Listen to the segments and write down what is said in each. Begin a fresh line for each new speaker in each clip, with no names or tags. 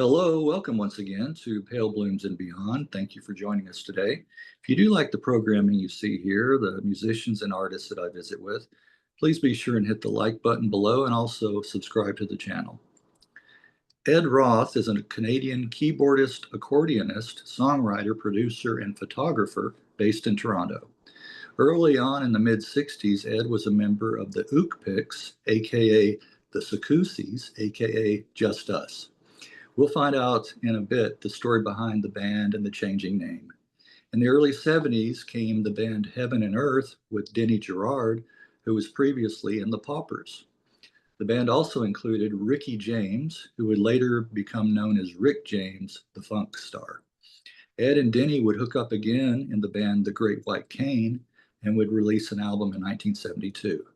Hello, welcome once again to Pale Blooms and Beyond. Thank you for joining us today. If you do like the programming you see here, the musicians and artists that I visit with, please be sure and hit the like button below and also subscribe to the channel. Ed Roth is a Canadian keyboardist, accordionist, songwriter, producer, and photographer based in Toronto. Early on in the mid-60s, Ed was a member of the Ookpiks, aka the Sikusis, aka Just Us. We'll find out in a bit the story behind the band and the changing name. In the early 70s came the band Heaven and Earth with Denny Gerrard, who was previously in the Paupers. The band also included Ricky James, who would later become known as Rick James, the funk star. Ed and Denny would hook up again in the band The Great White Cane and would release an album in 1972.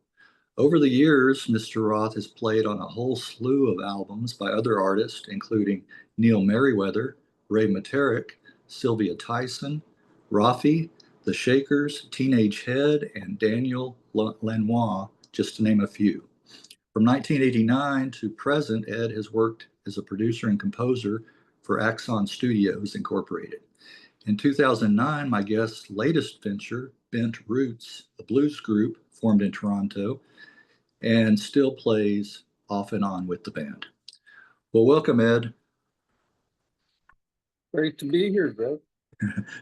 Over the years, Mr. Roth has played on a whole slew of albums by other artists, including Neil Merryweather, Ray Materick, Sylvia Tyson, Raffi, The Shakers, Teenage Head, and Daniel Lanois, just to name a few. From 1989 to present, Ed has worked as a producer and composer for Axon Studios Inc. In 2009, my guest's latest venture, Bent Roots, a blues group formed in Toronto, and still plays off and on with the band. Well, welcome, Ed.
Great to be here, Greg.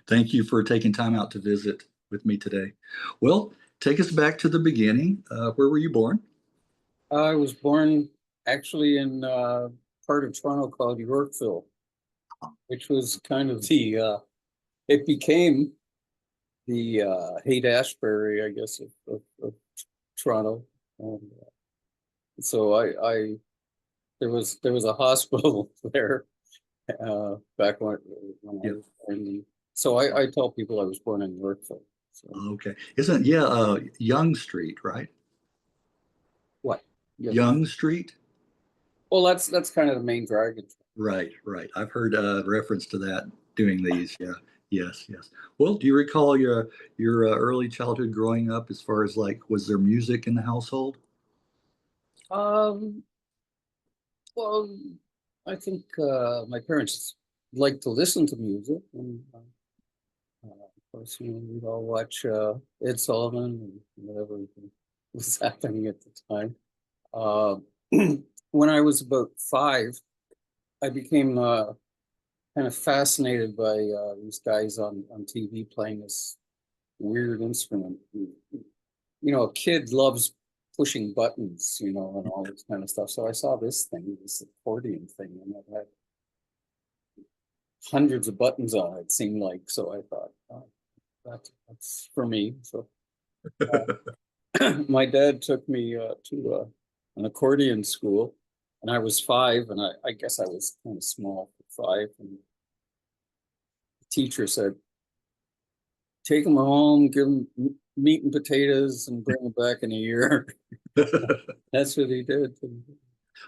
Thank you for taking time out to visit with me today. Well, take us back to the beginning. Where were you born?
I was born actually in part of Toronto called Yorkville, which was kind of it became the Haight-Ashbury, I guess, of Toronto. And so there was a hospital there back when I was born. So I tell people I was born in Yorkville. So.
Okay, isn't Yonge Street, right?
What?
Yonge Street?
Well, that's kind of the main dragon.
Right. I've heard reference to that doing these. Yeah. Yes. Well, do you recall your early childhood growing up? As far as was there music in the household?
Well, I think my parents liked to listen to music, and of course, we'd all watch Ed Sullivan and whatever was happening at the time. When I was about 5, I became kind of fascinated by these guys on TV playing this weird instrument. A kid loves pushing buttons, and all this kind of stuff. So I saw this accordion thing, and it had hundreds of buttons on it, seemed like. So I thought, oh, that's for me. So my dad took me to an accordion school, and I was 5, and I guess I was kind of small for 5. And the teacher said, take him home, give him meat and potatoes, and bring him back in a year. That's what he did.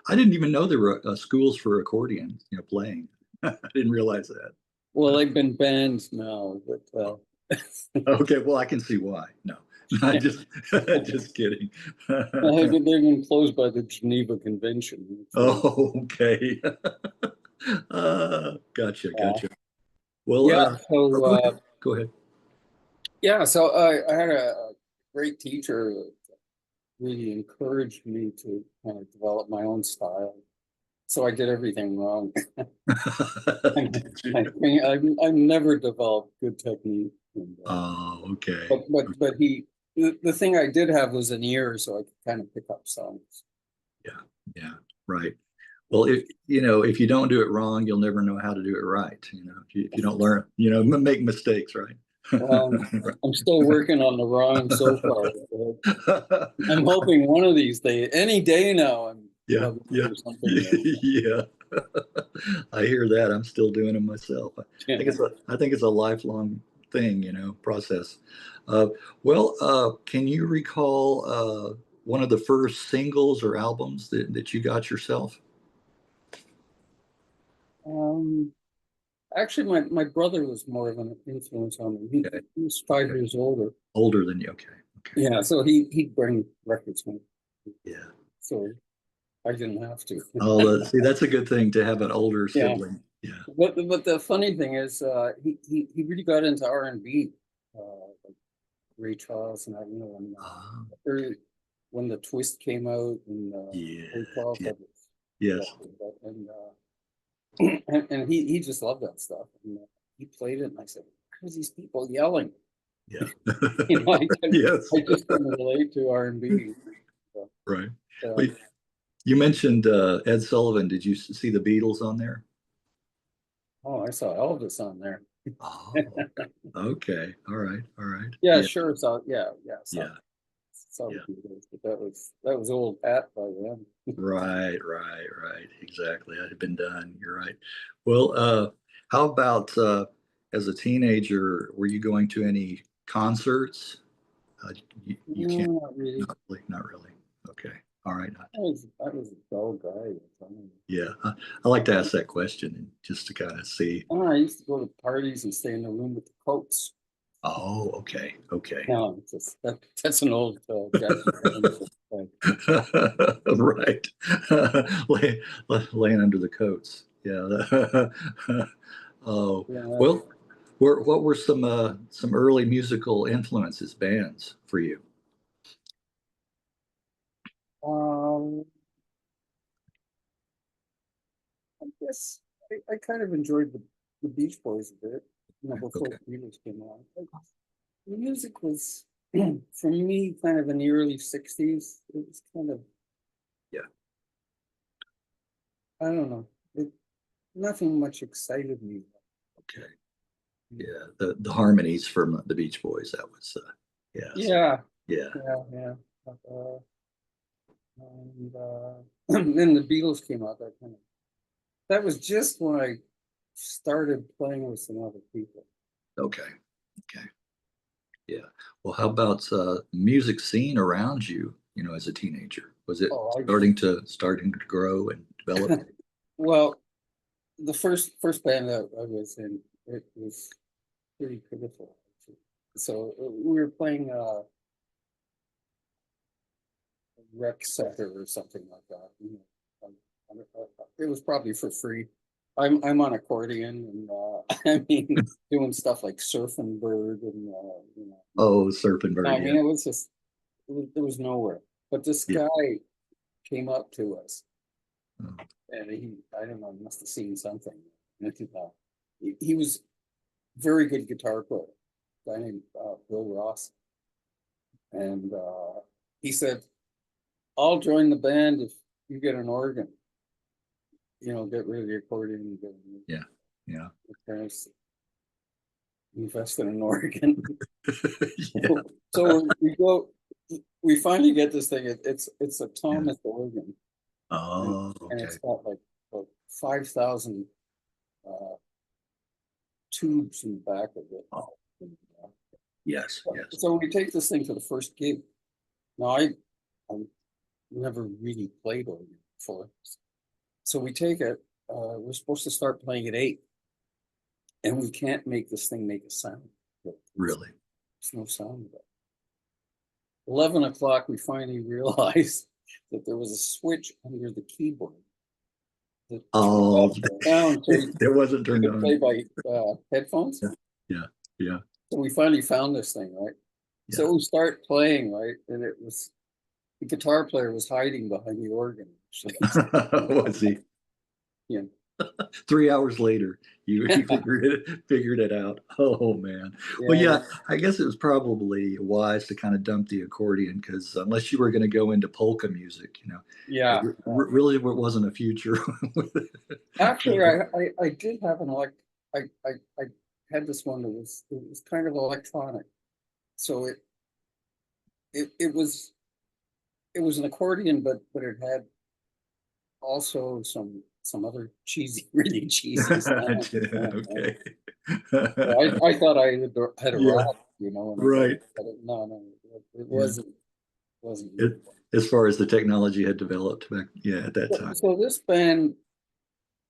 I didn't even know there were schools for accordion, playing. I didn't realize that.
Well, they've been banned now, but
okay, well, I can see why. No, I'm just kidding.
They've been closed by the Geneva Convention.
Oh, okay. Gotcha. Well,
yeah.
Go ahead.
Yeah, so I had a great teacher that really encouraged me to kind of develop my own style. So I did everything wrong. I've never developed good technique. And,
oh, okay.
But the thing I did have was an ear, so I could kind of pick up songs.
Yeah, right. Well, if you don't do it wrong, you'll never know how to do it right. If you don't learn, make mistakes, right?
I'm still working on the rhyme so far. I'm hoping one of these days, any day now,
yeah. I hear that. I'm still doing them myself. I think it's a lifelong thing, process. Can you recall one of the first singles or albums that you got yourself?
Actually, my brother was more of an influence on me. He was 5 years older.
Older than you, okay.
Yeah, so he'd bring records home.
Yeah.
So I didn't have to.
Oh, see, that's a good thing to have an older
Yeah.
sibling. Yeah.
But the funny thing is, he really got into R&B, like Ray Charles, and I you know
Ah,
early, when the Twist came out, and
yeah.
Ray Charles
Yeah.
had this
Yes.
record, and he just loved that stuff. And he played it, and I said, "Who's these people yelling?"
Yeah.
You know,
Yes.
I just couldn't relate to R&B. So,
Right.
uh,
Well, you mentioned Ed Sullivan. Did you see the Beatles on there?
oh, I saw Elvis on there.
Oh, okay. All right. All right.
Yeah,
Yeah.
sure.
Yeah.
Saw the
Yeah.
Beatles, but that was old hat by then.
Right. Right. Right. Exactly. That had been done. You're right. Well, how about as a teenager, were you going to any concerts? You can't,
No, not really.
not really, not really. Okay. All right.
I was a dull guy.
Yeah. I like to ask that question and just to kind of see.
Oh, I used to go to parties and stay in the room with the coats.
Oh, okay. Okay.
No, it's just, that's an old Jackie Robinson thing.
Right. Lay, laying under the coats. Yeah. Oh,
Yeah.
well, what were some early musical influences, bands for you?
Um, I guess I kind of enjoyed the Beach Boys a bit, before
Okay.
the Beatles came on. The music was, for me, kind of in the early '60s. It was kind of,
Yeah.
I don't know, nothing much excited me.
Okay. Yeah. The harmonies from the Beach Boys. That was yeah. So,
Yeah,
yeah.
yeah. Uh, and then the Beatles came out. That was just when I started playing with some other people.
Okay. Okay. Yeah. Well, how about music scene around you, as a teenager? Was it
Oh,
starting to grow and develop?
well, the first band that I was in, it was pretty pitiful. So we were playing rec center or something like that. It was probably for free. I'm on accordion, and I mean, doing stuff like surfing bird, and
Oh, surfing
I
bird.
mean,
Yeah.
it was just, there was nowhere. But this
Yeah.
guy came up to us,
Oh,
and I don't know, he must have seen something. And he was very good guitar player, a guy named Bill Ross, and he said, "I'll join the band if you get an organ. Get rid of the accordion and get
yeah. Yeah.
your parents invest in an organ."
Yeah.
So we finally get this thing. It's a
Yeah.
Thomas organ, and,
Oh,
and
okay.
it's got like 5,000 tubes in the back of it.
Oh, yes. Yes.
So we take this thing to the first gig. Now I never really played organ before, so we take it. We're supposed to start playing at 8, and we can't make this thing make a sound.
Really.
There's no sound of it. 11 o'clock, we finally realized that there was a switch under the keyboard that
Oh,
down so
it wasn't
you
turned
could
on.
play by headphones.
Yeah. Yeah. Yeah.
So we finally found this thing, right?
Yeah.
So we start playing, right? And the guitar player was hiding behind the organ, actually.
Was he?
Yeah.
3 hours later, you figured it out. Oh man. Well,
Yeah.
yeah, I guess it was probably wise to kind of dump the accordion because unless you were going to go into polka music,
Yeah.
really, it wasn't a future.
Actually, I did have I had this one that it was kind of electronic. So it was an accordion, but it had also some other cheesy, really cheesy stuff.
Okay.
I thought I had
Yeah,
arrived,
right.
but no, it
Yeah.
wasn't.
As far as the technology had developed back, yeah, at that time.
So this band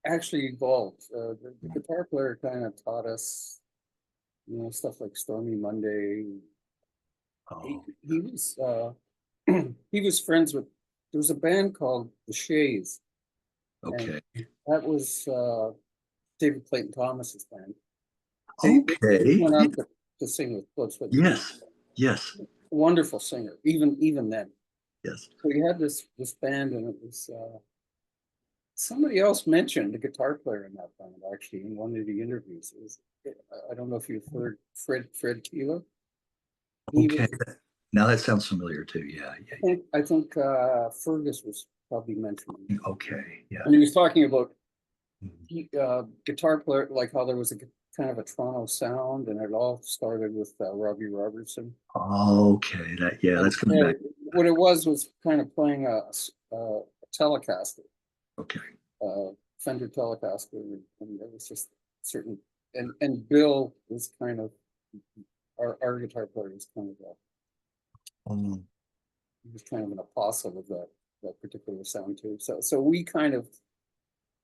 actually evolved. The guitar player kind of taught us, stuff like Stormy Monday. He,
Oh,
he was he was friends with there was a band called the Shays.
Okay.
That was David Clayton Thomas's band. Dave
Okay.
went on to sing with Blood, Sweat, and Tears.
Yes. Yes.
Wonderful singer, even then.
Yes.
So he had this band, and it was somebody else mentioned the guitar player in that band actually in one of the interviews. I don't know if you've heard Fred Keeler.
Okay. Now that sounds familiar too. Yeah. Yeah.
I think Fergus was probably mentioning.
Okay. Yeah.
And he was talking about guitar player, like how there was a kind of a Toronto sound, and it all started with Robbie Robertson.
Okay. That's coming back.
What it was kind of playing a Telecaster.
Okay.
Fender Telecaster, and it was just certain. And Bill was kind of our guitar player was kind of he was kind of an apostle of that particular sound too. So we kind of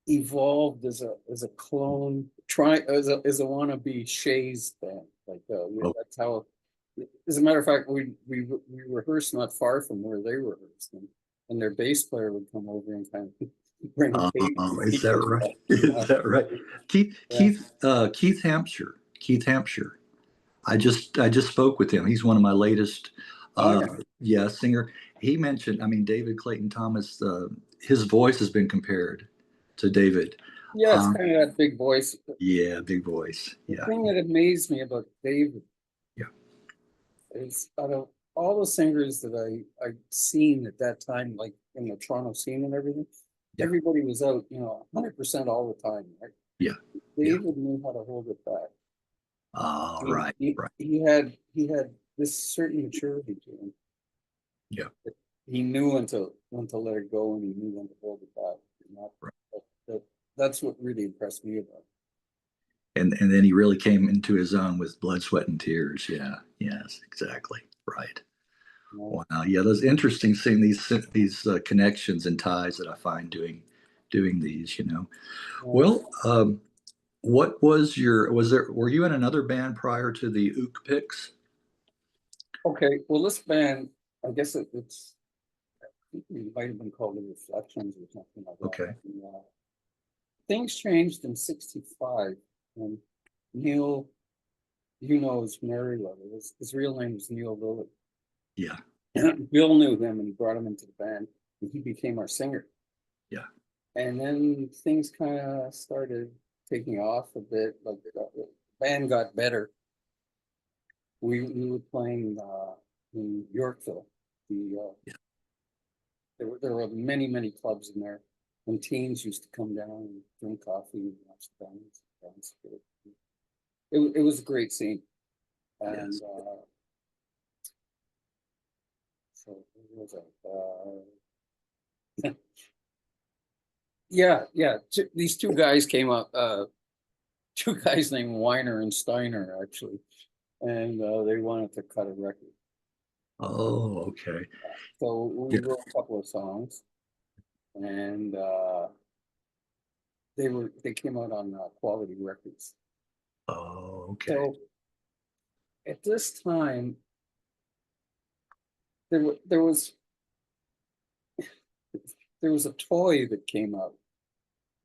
evolved as a clone, as a wannabe Shays band. Like that's how. As a matter of fact, we rehearsed not far from where they rehearsed, and their bass player would come over and kind of bring.
Is that right? Is that right? Keith Hampshire. I just spoke with him. He's one of my latest singer. He mentioned, I mean, David Clayton Thomas, his voice has been compared to David.
Yeah, it's kind of that big voice.
Yeah, big voice.
The
Yeah.
thing that amazed me about David is out of all the singers that I'd seen at that time, like in the Toronto scene and everything, everybody was out, 100% all the time, right?
Yeah.
David knew how to hold it back.
Right.
He had this certain maturity to him.
Yeah.
He knew when to let it go, and he knew when to hold it back. That's what really impressed me about him.
And then he really came into his own with Blood, Sweat, and Tears. Yeah. Yes. Exactly. Right. Wow. Yeah. Those interesting seeing these connections and ties that I find doing these. Well, what was were you in another band prior to the Ookpiks?
Okay, well, this band, I guess it might have been called the Reflections or something like that.
Okay.
And, things changed in '65, and Neil, is Merryweather. His real name is Neil Merryweather.
Yeah.
Bill knew him, and he brought him into the band, and he became our singer.
Yeah.
And then things kind of started taking off a bit. Like the band got better. We were playing in Yorkville. There were many clubs in there, and teens used to come down and drink coffee and watch the bands. It was a great scene, and so what was it? These two guys came up. Two guys named Weiner and Steiner actually, and they wanted to cut a record.
Oh, okay.
So we wrote a couple of songs, and they came out on Quality Records.
Oh, okay.
So at this time, there was a toy that came out,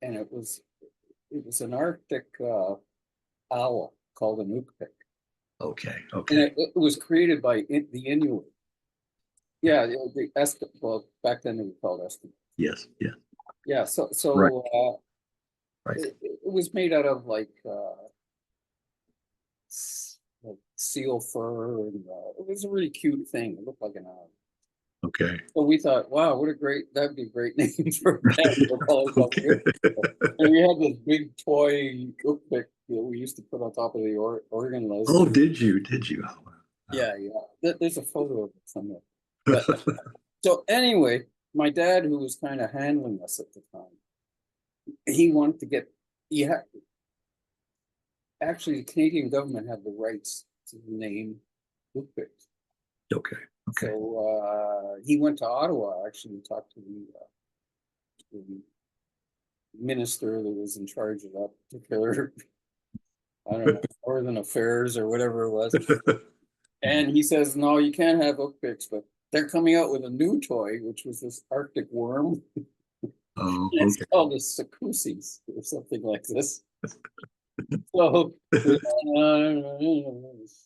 and it was an Arctic owl called an Ookpik.
Okay.
And it was created by the Inuit. Yeah, the Eskimo. Well, back then they were called Eskimo.
Yes. Yeah.
Yeah. So
Right.
It was made out of like seal fur, and it was a really cute thing. It looked like an owl.
Okay.
So we thought, wow, that'd be a great name for a band.
Okay.
And we had this big toy Ookpik that we used to put on top of the organ list.
Oh, did you? Oh, wow.
Yeah. There's a photo of it somewhere. But, so anyway, my dad, who was kind of handling us at the time, he wanted to get. Actually, the Canadian government had the rights to the name Ookpiks.
Okay.
So he went to Ottawa actually to talk to the minister that was in charge of that particular, I don't know, Northern Affairs or whatever it was. And he says, no, you can't have Ookpiks, but they're coming out with a new toy, which was this Arctic worm.
Oh,
It's
okay.
called the Sikusis or something like this. So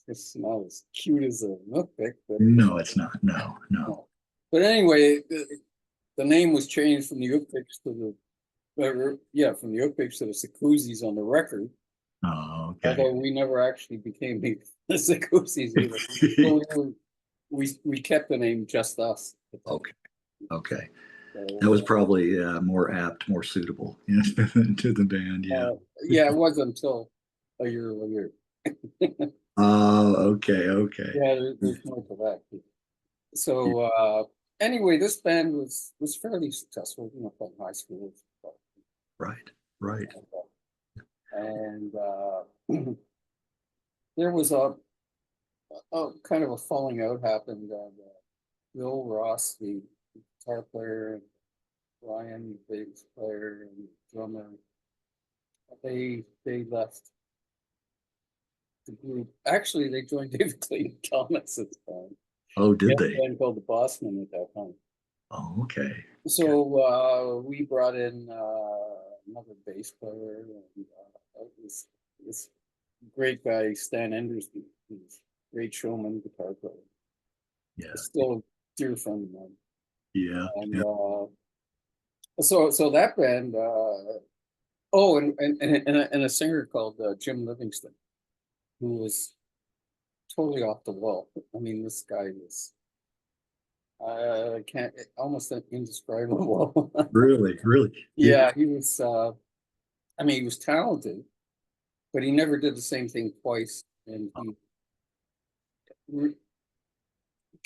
it's not as cute as a Ookpik, but
No, it's not. No, no.
but anyway, the name was changed from the Ookpiks to from the Ookpiks to the Sikusis on the record.
Oh, okay.
Although we never actually became the Sikusis either. So we kept the name Just Us.
Okay. Okay.
So,
That was probably more apt, more suitable to the band. Yeah.
yeah, it wasn't until a year later.
Oh, okay. Okay.
Yeah, there's more to that. So anyway, this band was fairly successful, from high school.
Right. Right.
And there was a kind of a falling out happened. Bill Ross, the guitar player, and Ryan, the bass player and drummer, they left the group. Actually, they joined David Clayton Thomas's band.
Oh, did they?
A band called the Bossmen at that time.
Oh, okay.
So we brought in another bass player, and this great guy, Stan Endersby, who's a great showman, guitar player.
Yeah.
Still a dear friend of mine.
Yeah.
And
Yeah.
so that band, and a singer called Jim Livingston, who was totally off the wall. I mean, this guy was can't almost indescribable.
Really, really.
Yeah, he was. I mean, he was talented, but he never did the same thing twice, and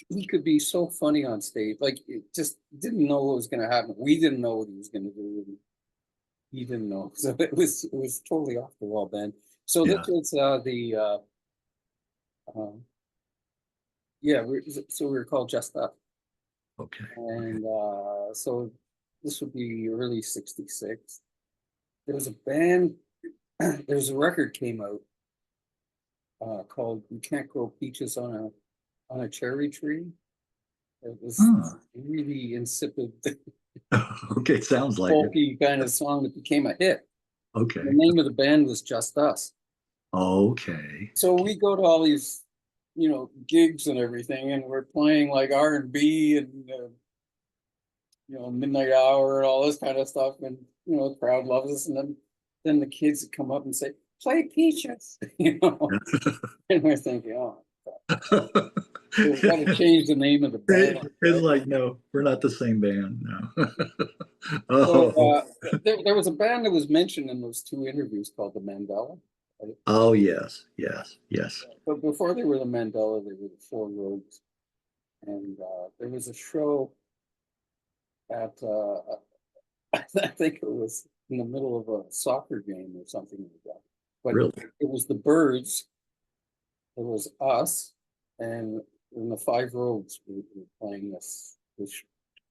he could be so funny on stage. Like, it just didn't know what was going to happen. We didn't know what he was going to do. And he didn't know. So it was totally off the wall band. So
Yeah.
this was so we were called Just Up.
Okay.
And so this would be early '66. There was a band, there was a record came out called "You Can't Grow Peaches on a Cherry Tree." It was
Huh.
really insipid,
Okay. Sounds like it.
folky kind of song that became a hit.
Okay.
The name of the band was Just Us.
Okay.
So we go to all these, gigs and everything, and we're playing like R&B and Midnight Hour and all this kind of stuff, and the crowd loves us. And then the kids would come up and say, "Play Peaches," and we're thinking, "Oh, we've got to change the name of the band."
It's like, no, we're not the same band. No.
So
Oh.
there was a band that was mentioned in those two interviews called the Mandela. Right?
Oh, yes, yes, yes.
But before they were the Mandela, they were the Four Roads, and there was a show at I think it was in the middle of a soccer game or something like that. But
Really?
it was the Birds, it was us, and in the Five Roads we were playing this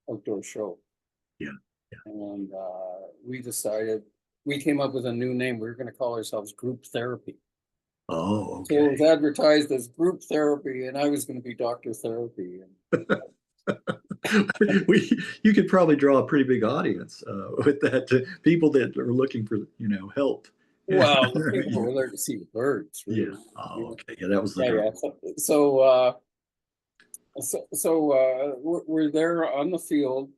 outdoor show.
Yeah.
And we came up with a new name. We were going to call ourselves Group Therapy.
Oh,
So it was
okay.
advertised as Group Therapy, and I was going to be Dr. Therapy. And
You could probably draw a pretty big audience with that. People that are looking for, help.
well, the people were there to see the Birds. Really.
Yeah. Oh, okay. Yeah, that was the
Yeah,
draw.
yeah. So we're there on the field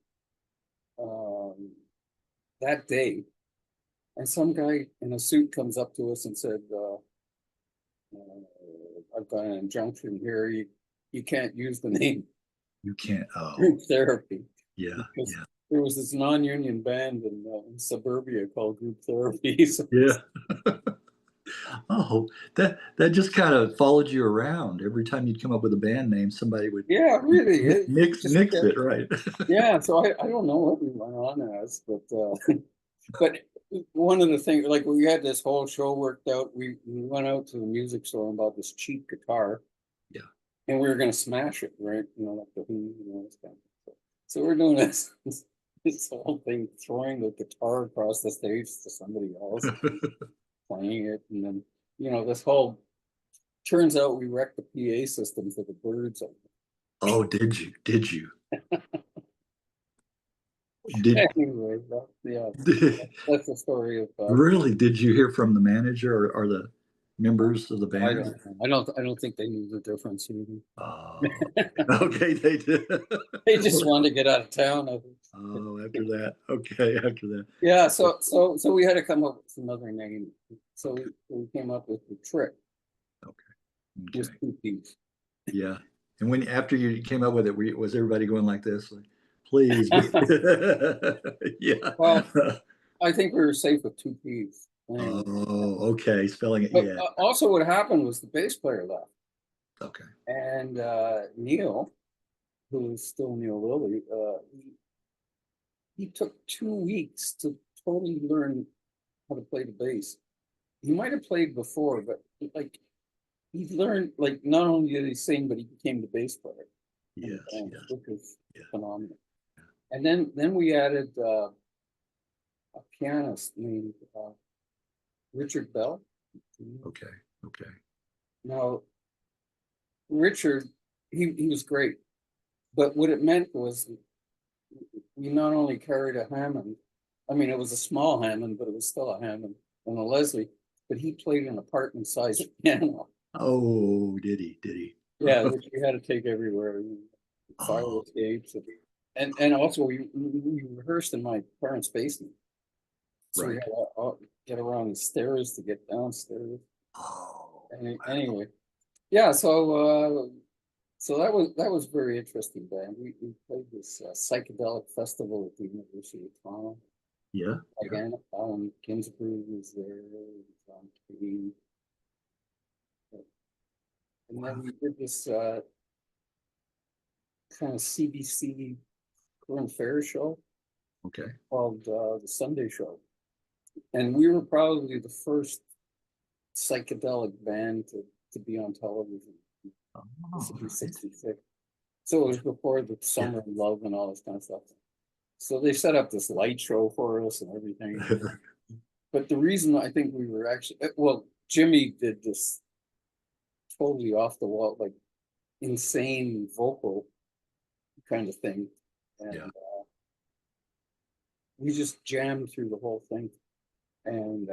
that day, and some guy in a suit comes up to us and said, "I've got an injunction here. You can't use the name
You can't. Oh,
Group Therapy."
yeah,
Because
yeah,
there was this non-union band in suburbia called Group Therapy. So
yeah. Oh, that just kind of followed you around. Every time you'd come up with a band name, somebody would
yeah, really,
mix it, right?
yeah. So I don't know what we went on as, but one of the things, like, we had this whole show worked out. We went out to the music store and bought this cheap guitar.
Yeah.
And we were going to smash it, right? Like the Who, this kind of stuff. So we're doing this whole thing, throwing the guitar across the stage to somebody else, playing it, and then this whole turns out we wrecked the PA system for the Birds.
Oh, did you? Did you? Did,
Anyway, yeah, that's the story of.
really? Did you hear from the manager or the members of the
I
band?
don't know. I don't think they knew the difference even.
Oh, okay, they did.
They just wanted to get out of town. I think.
Oh, after that. Okay, after that.
Yeah, so we had to come up with another name. So we came up with the trick.
Okay.
Just
Okay.
2 Ps.
Yeah. And when after you came up with it, was everybody going like this? Like, please. Yeah.
Well, I think we were safe with 2 Ps. Anyway.
Oh, okay. Spelling it.
But
Yeah.
also what happened was the bass player left.
Okay.
And Neil, who is still Neil Lilly, he took 2 weeks to totally learn how to play the bass. He might have played before, but like he learned, like not only did he sing, but he became the bass player.
Yes.
And,
Yes.
which was
Yeah.
phenomenal. And then we added a pianist named Richard Bell.
Okay. Okay.
Now, Richard, he was great, but what it meant was we not only carried a Hammond, I mean, it was a small Hammond, but it was still a Hammond and a Leslie, but he played an apartment-sized piano.
Oh, did he? Did he?
Yeah, which we had to take everywhere, fire
Oh,
escapes, and also we rehearsed in my parents' basement, so we
right.
had to get around the stairs to get downstairs.
Oh,
Anyway, yeah, so that was very interesting band. We played this psychedelic festival at the University of Toronto.
yeah.
Again, Alan Ginsberg was there, John Kane. And then we did this kind of CBC current fair show
Okay.
called the Sunday Show. And we were probably the first psychedelic band to be on television. This would be
Oh,
66. So it was before the Summer of Love and all this kind of stuff. So they set up this light show for us and everything. But the reason I think we were actually, well, Jimmy did this totally off the wall, like insane vocal kind of thing. And
yeah.
we just jammed through the whole thing. And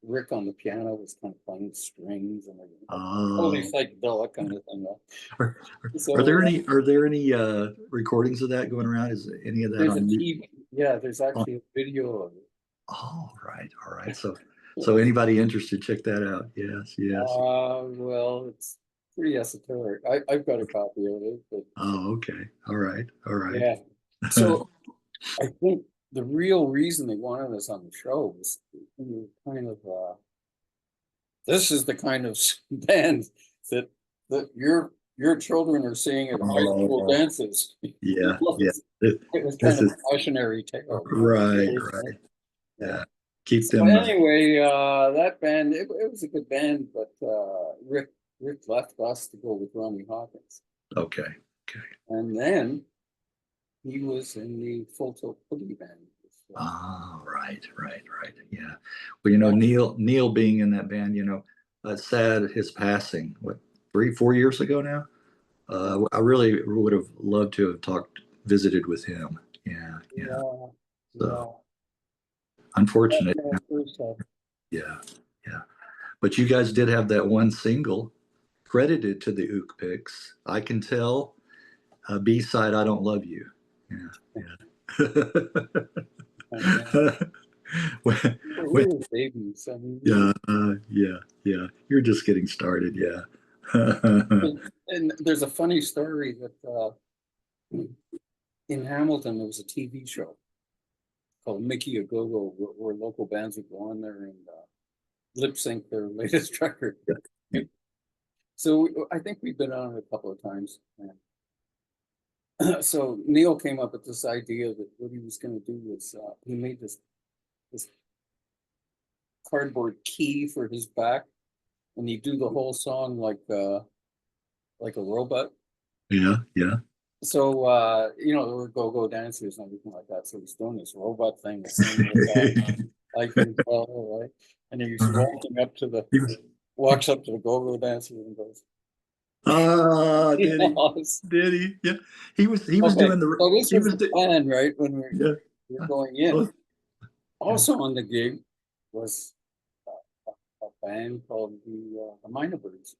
Rick on the piano was kind of playing strings and everything. Totally
Oh,
psychedelic kind of thing.
are,
So
are there any recordings of that going around? Is any of that
there's a
on YouTube?
TV, yeah, there's
Oh,
actually a video of it.
all right. All right. So anybody interested, check that out. Yes. Yes.
Well, it's pretty esoteric. I've got a copy of it, but
Oh, okay. All right. All right.
yeah. So I think the real reason they wanted us on the show was we were kind of this is the kind of band that your children are seeing at high school
Oh,
dances.
yeah. Yeah.
It was kind
This
of
is
a cautionary tale.
right. Right.
Yeah.
Yeah. Keep
So
them.
anyway, that band, it was a good band, but Rick left us to go with Ronnie Hawkins.
Okay. Okay.
And then he was in the Full Tilt Boogie band.
Oh, right. Right. Right. Yeah. Well, you know, Neil being in that band, you know, sad his passing. What, 3, 4 years ago now? I really would have loved to have visited with him. Yeah. Yeah.
Yeah.
So unfortunate. Yeah. Yeah. But you guys did have that one single credited to the Ookpiks. I Can Tell. B-side, I Don't Love You. Yeah. Yeah.
We were babies. I mean,
yeah. You're just getting started. Yeah.
and there's a funny story that in Hamilton there was a TV show called Mickey a Go Go, where local bands would go on there and lip sync their latest record.
Yeah.
So I think we've been on it a couple of times. So Neil came up with this idea that what he was going to do was he made this cardboard key for his back, and he'd do the whole song like a robot.
Yeah. Yeah.
So you know, there were go-go dancers and everything like that. So he's doing this robot thing, I can tell, right? And he's walking up to walks up to the go-go dancer and goes,
Ah,
You
did he?
know, it's-
Did he? Yeah. He was
okay,
doing the
so this
he
was
was
the plan, right? When
yeah.
we're going in.
Oh, yeah.
Also on the gig was a band called the Minor Birds,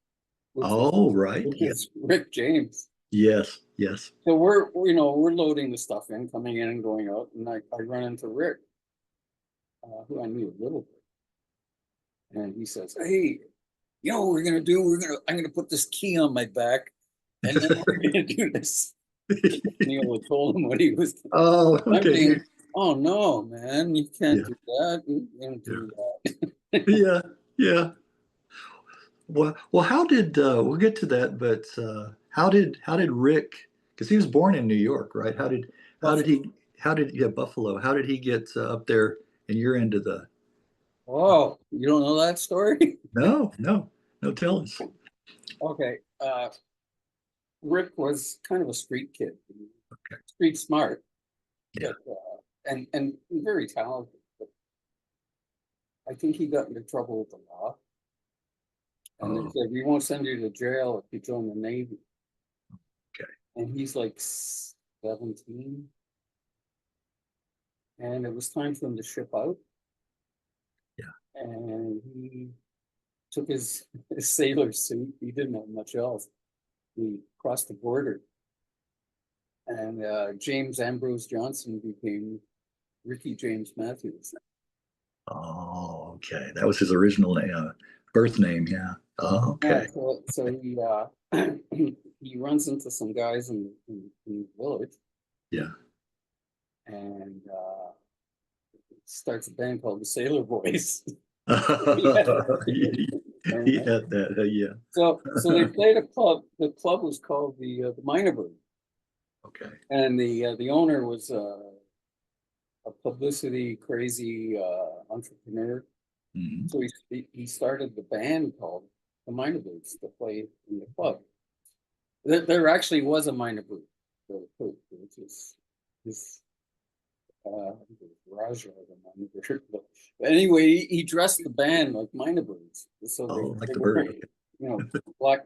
which was
Oh, right.
which
Yeah.
is Rick James.
Yes. Yes.
So we're loading the stuff in, coming in and going out, and I run into Rick, who I knew a little bit, and he says, "Hey, you know what we're gonna do? I'm gonna put this key on my back, and then we're gonna do this." Neil had told him what he was.
Oh,
I'm
okay.
thinking, oh no, man, you can't
Yeah.
do that. You can't
Yeah.
do that.
Yeah. Yeah. Well, how did we'll get to that, but how did Rick? Because he was born in New York, right? How did
Buffalo.
he yeah, Buffalo? How did he get up there and you're into the
Oh, you don't know that story?
no, no, no, tell us.
Okay. Rick was kind of a street kid, street smart,
Yeah.
but and very talented. But I think he got into trouble with the law, and they
Oh,
said we won't send you to jail if you join the Navy.
okay.
And he's like 17, and it was time for him to ship out.
Yeah.
And he took his sailor suit. He didn't have much else. He crossed the border, and James Ambrose Johnson became Ricky James Matthews.
Oh, okay. That was his original birth name. Yeah. Oh,
Yeah,
okay.
so he runs into some guys in the village,
Yeah.
and starts a band called the Sailor Boys.
he, he had that. Yeah.
So they played a club. The club was called the Minor Bird,
Okay.
and the owner was a publicity crazy entrepreneur.
Mhm.
So he started the band called the Minor Birds to play in the club. There actually was a Minor Bird, which is this Raja, the Minor Bird. But anyway, he dressed the band like Minor Birds, so
Oh, like
they
the
were
bird.
wearing,
Okay.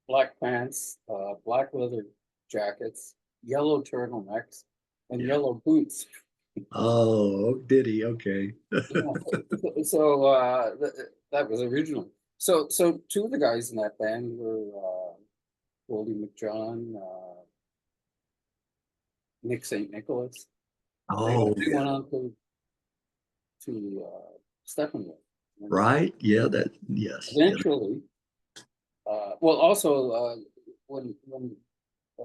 black pants, black leather jackets, yellow turtlenecks, and
Yeah.
yellow boots.
Oh, did he? Okay.
Yeah. So that was original. So two of the guys in that band were Goldie McJohn, Nick St. Nicholas.
Oh,
They
yeah.
went on to Steppenwolf. And
Right? Yeah, that, yes. Yeah.
eventually, well, also when uh,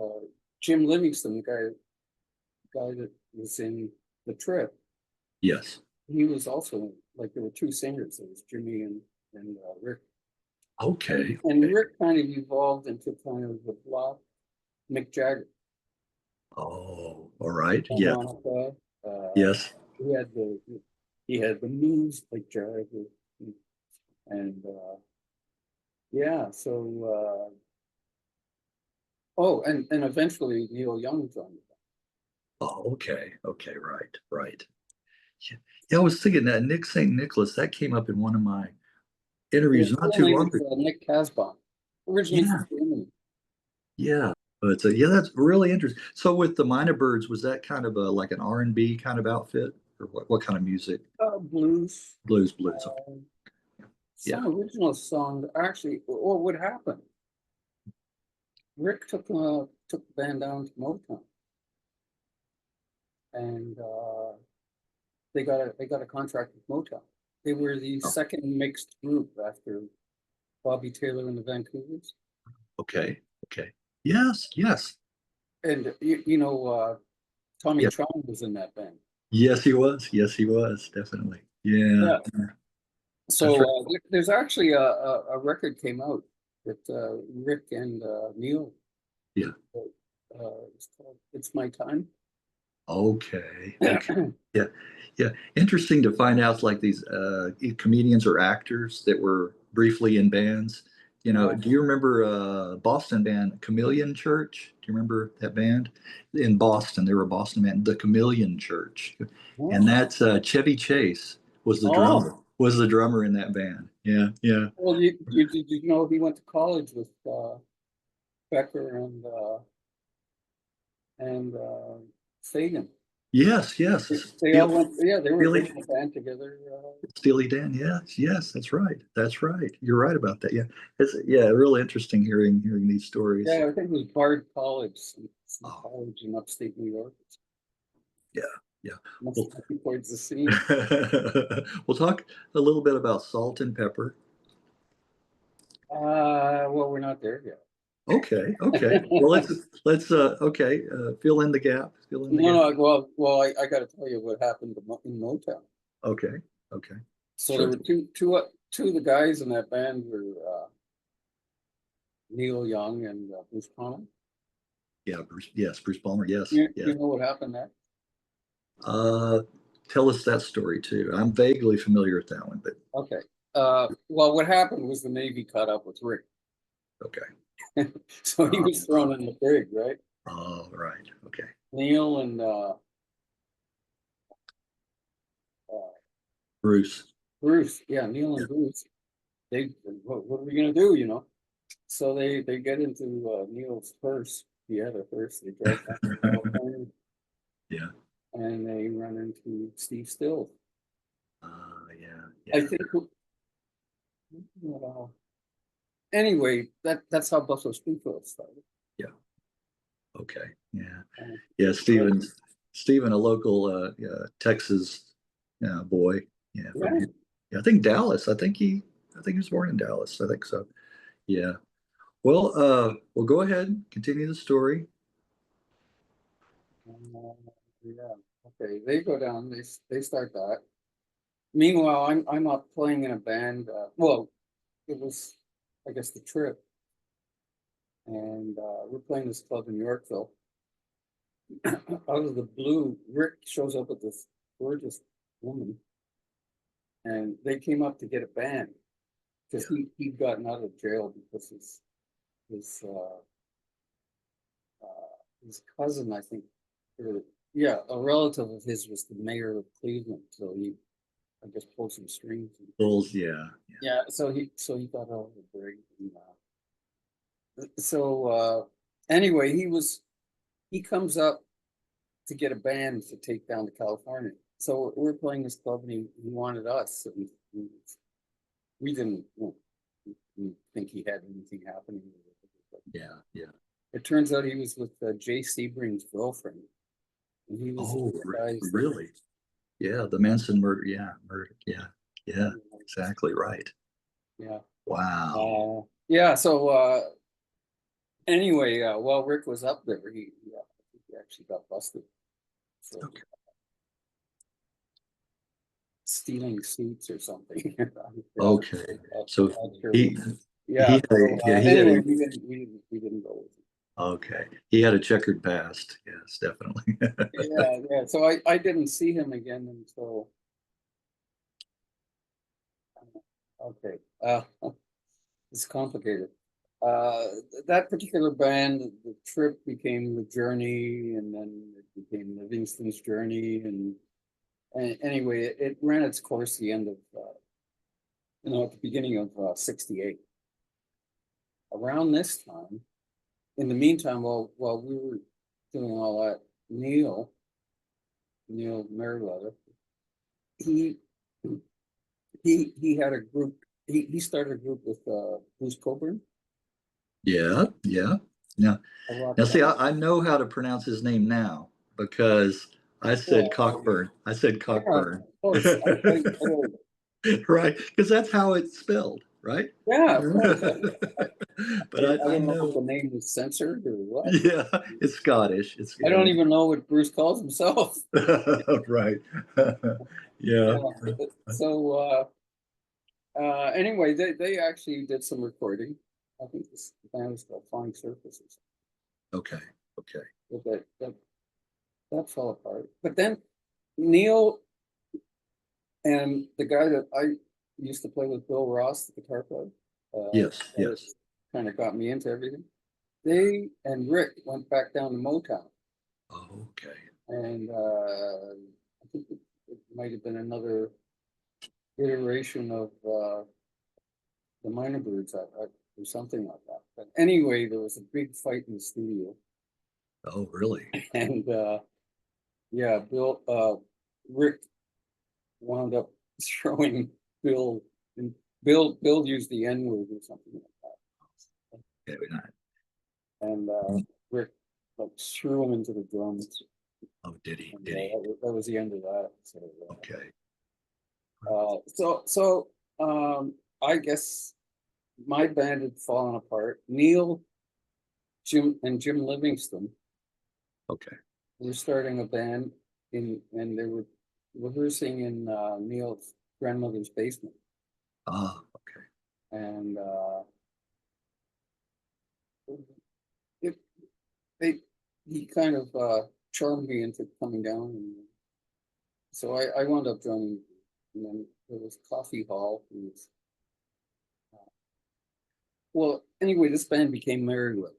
Jim Livingston, the guy that was in the Trip,
Yes.
he was also like there were two singers. There was Jimmy and Rick.
Okay.
And
Okay.
Rick kind of evolved into kind of the black Mick Jagger
Oh, all right. Yeah.
harmonica. Uh,
Yes.
he had the moves like Jagger, and yeah. So oh, and eventually Neil Young joined the
Oh, okay. Okay. Right. Right. Yeah. Yeah, I was thinking that Nick St. Nicholas, that came up in one of my
band.
interviews
His
not
full
too
name
long
is
ago.
Nick Casbah, originally
Yeah.
from Germany.
Yeah. But yeah, that's really interesting. So with the Minor Birds, was that kind of a like an R&B kind of outfit, or what kind of music?
Blues.
Blues. Okay.
Uh,
Yeah.
some original songs actually, or what happened? Rick took the band down to Motown, and they got a contract with Motown. They were the
Oh,
second mixed group after Bobby Taylor and the Vancouvers.
okay. Okay. Yes. Yes.
And Tommy
Yeah.
Chong was in that band.
Yes, he was. Yes, he was. Definitely. Yeah.
Yeah.
That's
So
right.
there's actually a record came out that Rick and Neil.
Yeah.
It's called "It's My Time."
Okay. Okay. Yeah. Yeah. Interesting to find out like these comedians or actors that were briefly in bands.
Yeah.
Do you remember Boston band Chameleon Church? Do you remember that band? In Boston, they were a Boston band, the Chameleon Church. And
Oh,
that's Chevy Chase
oh.
was the drummer in that band. Yeah. Yeah.
Well, did you know he went to college with Becker and Fagan.
Yes, yes.
They all went, yeah, they were
Steely,
in a band together.
Steely Dan. Yes, yes, that's right. That's right. You're right about that. Yeah, it's really interesting hearing these stories.
Yeah, I think it was Bard College, some
Oh,
college in upstate New York.
yeah, yeah.
Must
Well,
be towards the scene.
we'll talk a little bit about Salt and Pepper.
Well, we're not there yet.
Okay, okay. Well, let's okay, fill in the gap. Fill in the
No,
gap.
no, I got to tell you what happened in Motown.
Okay, okay.
So
Sure.
there were two of the guys in that band were Neil Young and Bruce Conner.
Yeah, Bruce. Yes, Bruce Palmer. Yes,
You
yes.
know what happened there?
Uh, Tell us that story too. I'm vaguely familiar with that one, but
Okay. Well, what happened was the Navy caught up with Rick,
okay.
so he was thrown in the brig, right?
Oh, right. Okay.
Neil and
Bruce.
Bruce, yeah, Neil
Yeah.
and Bruce. They, what are we gonna do? You know, so they get into Neil's purse. He had a purse. They drive down to California,
Yeah.
and they run into Steve Still.
Yeah.
I
Yeah.
think. Anyway, that's how Buffalo Springfield started.
Yeah. Okay. Yeah.
Uh,
Yeah. Steven, a local Texas boy. Yeah. From
yeah.
here. Yeah, I think Dallas. I think he was born in Dallas. I think so. Yeah. Well, we'll go ahead, continue the story.
Yeah. Okay. They go down. They start that. Meanwhile, I'm not playing in a band. Well, it was, I guess, the Trip, and we're playing this club in Yorkville. Out of the blue, Rick shows up with this gorgeous woman, and they came up to get a band because he'd gotten out of jail because his his cousin, I think, or, yeah, a relative of his was the mayor of Cleveland, so he, I guess, pulled some strings.
Bulls, yeah.
Yeah, so he got out of the brig. And, so anyway, he comes up to get a band to take down to California. So we're playing this club, and he wanted us. And we didn't, we think he had anything happening.
Yeah. Yeah.
It turns out he was with Jay Sebring's girlfriend, and he was
Oh,
the guys that-
really? Yeah, the Manson murder. Yeah, murder. Yeah, yeah, exactly right.
Yeah.
Wow.
Yeah. So anyway, while Rick was up there, he actually got busted. So,
Okay.
stealing suits or something.
Okay. So
Sure.
he
Yeah.
so, yeah, he
anyway,
had
we didn't go with it.
okay. He had a checkered past. Yes, definitely.
Yeah. So I didn't see him again until okay. It's complicated. That particular band, the Trip became the Journey, and then it became Livingston's Journey, and anyway, it ran its course the end of at the beginning of '68. Around this time, in the meantime, while we were doing all that, Neil Merryweather, he he had a group. He started a group with Bruce Coburn.
Yeah, yeah. Now,
A rock
now see,
band.
I know how to pronounce his name now because I said Cockburn. I said Cockburn.
Oh, I
Right, because that's how it's spelled, right?
yeah, of course.
But
I
I
don't know if
know,
the name was censored or what.
yeah, it's Scottish. It's
I don't even know what Bruce calls himself.
right. Yeah.
So anyway, they actually did some recording. I think this band was called Flying Circuses.
Okay. Okay.
But that fell apart. But then Neil and the guy that I used to play with, Bill Ross, the guitar player,
Yes. Yes.
kind of got me into everything. They and Rick went back down to Motown,
Okay.
and I think it might have been another iteration of the Minor Birds. or something like that. But anyway, there was a big fight in the studio,
Oh, really?
and yeah, Rick wound up throwing Bill, and Bill used the N-word or something like that,
Yeah, we're not.
and Rick like threw him into the drums.
Oh, did he?
And,
Did he?
that was the end of that. So,
Okay.
I guess my band had fallen apart. Neil, Jim Livingston
Okay.
were starting a band and they were rehearsing in Neil's grandmother's basement.
Ah, okay.
And it, he kind of charmed me into coming down, and so I wound up joining. And then there was Coffee Hall, who was well, anyway, this band became Merryweather.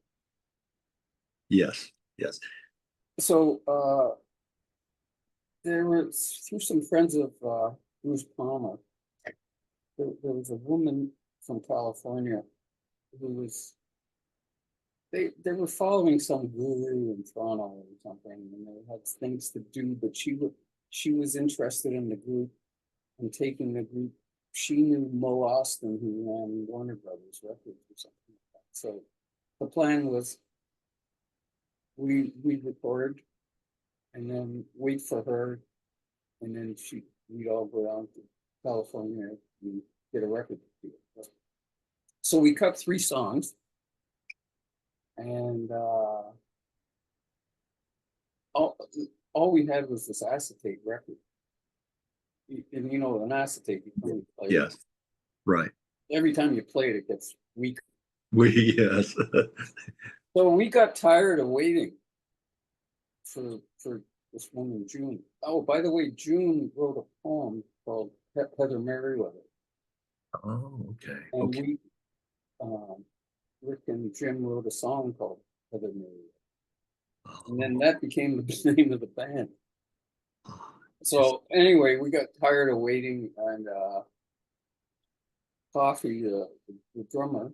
Yes. Yes.
So there were through some friends of Bruce Palmer. There was a woman from California who was they were following some guru in Toronto or something, and they had things to do, but she was interested in the group and taking the group. She knew Mo Austin, who ran Warner Brothers Records or something like that. So the plan was we record and then wait for her, and then we'd all go down to California and get a record deal. So we cut 3 songs, and all we had was this acetate record. And you know, an acetate, you can only play it.
Yes. Right.
Every time you play it, it gets weaker.
Yes.
So we got tired of waiting for this woman, June. Oh, by the way, June wrote a poem called Heather Merryweather.
Oh, okay.
And
Okay.
we, Rick and Jim wrote a song called Heather Merryweather. And then that became the name of the band. So anyway, we got tired of waiting, and Coffee, the drummer,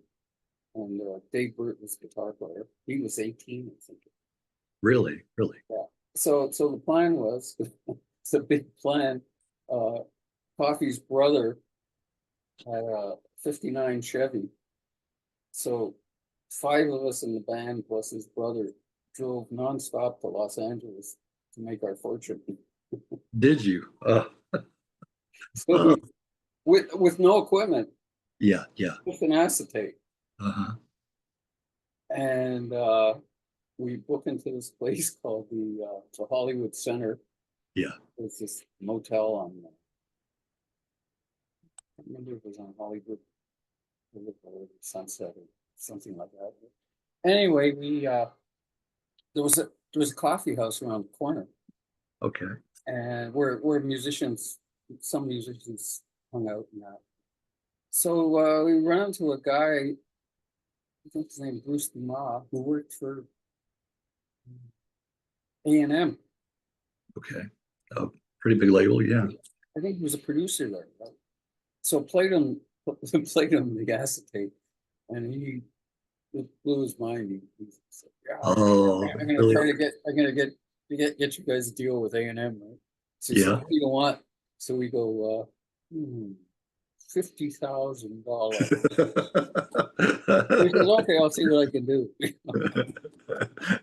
and Dave Burt was guitar player. He was 18, I think.
Really? Really?
Yeah. So the plan was, it's a big plan. Coffee's brother had a '59 Chevy. So 5 of us in the band plus his brother drove nonstop to Los Angeles to make our fortune.
Did you?
So with no equipment,
Yeah. Yeah.
with an acetate.
Uh-huh.
And we booked into this place called the Hollywood Center.
Yeah.
It's this motel on, I remember it was on Hollywood or Sunset or something like that. Anyway, there was a coffee house around the corner,
Okay.
and where some musicians hung out and that. So we ran into a guy, I think his name is Bruce Dumas, who worked for A&M.
Okay. Oh, pretty big label. Yeah.
I think he was a producer there. Right? So played him the acetate, and it blew his mind. He said, "Yeah,
Oh,
I'm gonna
really?
try to get you guys a deal with A&M, right?" So he said,
Yeah.
"What do you want?" So we go, $50,000. He says, "Okay, I'll see what I can do."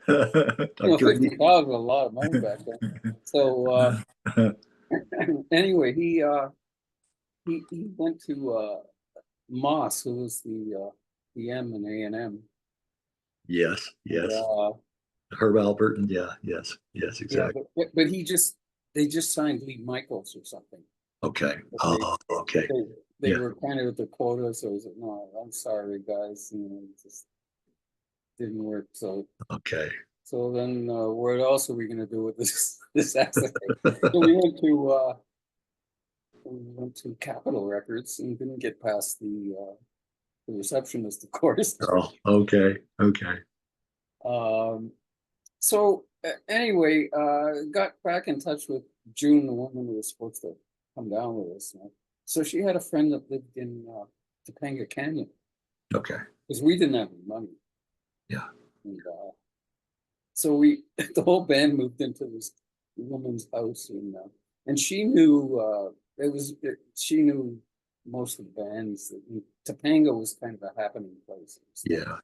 $50,000 was a lot of money back then. So anyway, he went to Moss, who was the M in A&M.
Yes. Yes.
And,
Herb Alberton. Yeah. Yes. Yes.
yeah,
Exactly.
but they just signed Lee Michaels or something.
Okay. Oh, okay.
They
Yeah.
were kind of at the quota, so I was like, "No, I'm sorry, guys, it just didn't work." So
Okay.
then what else are we gonna do with this asset? So we went to Capitol Records and didn't get past the receptionist, of course.
Oh, okay. Okay.
So anyway, got back in touch with June, the woman who was supposed to come down with us. So she had a friend that lived in Topanga Canyon.
Okay.
because we didn't have any money.
Yeah.
And, so the whole band moved into this woman's house, and she knew she knew most of the bands. Topanga was kind of a happening place.
Yeah.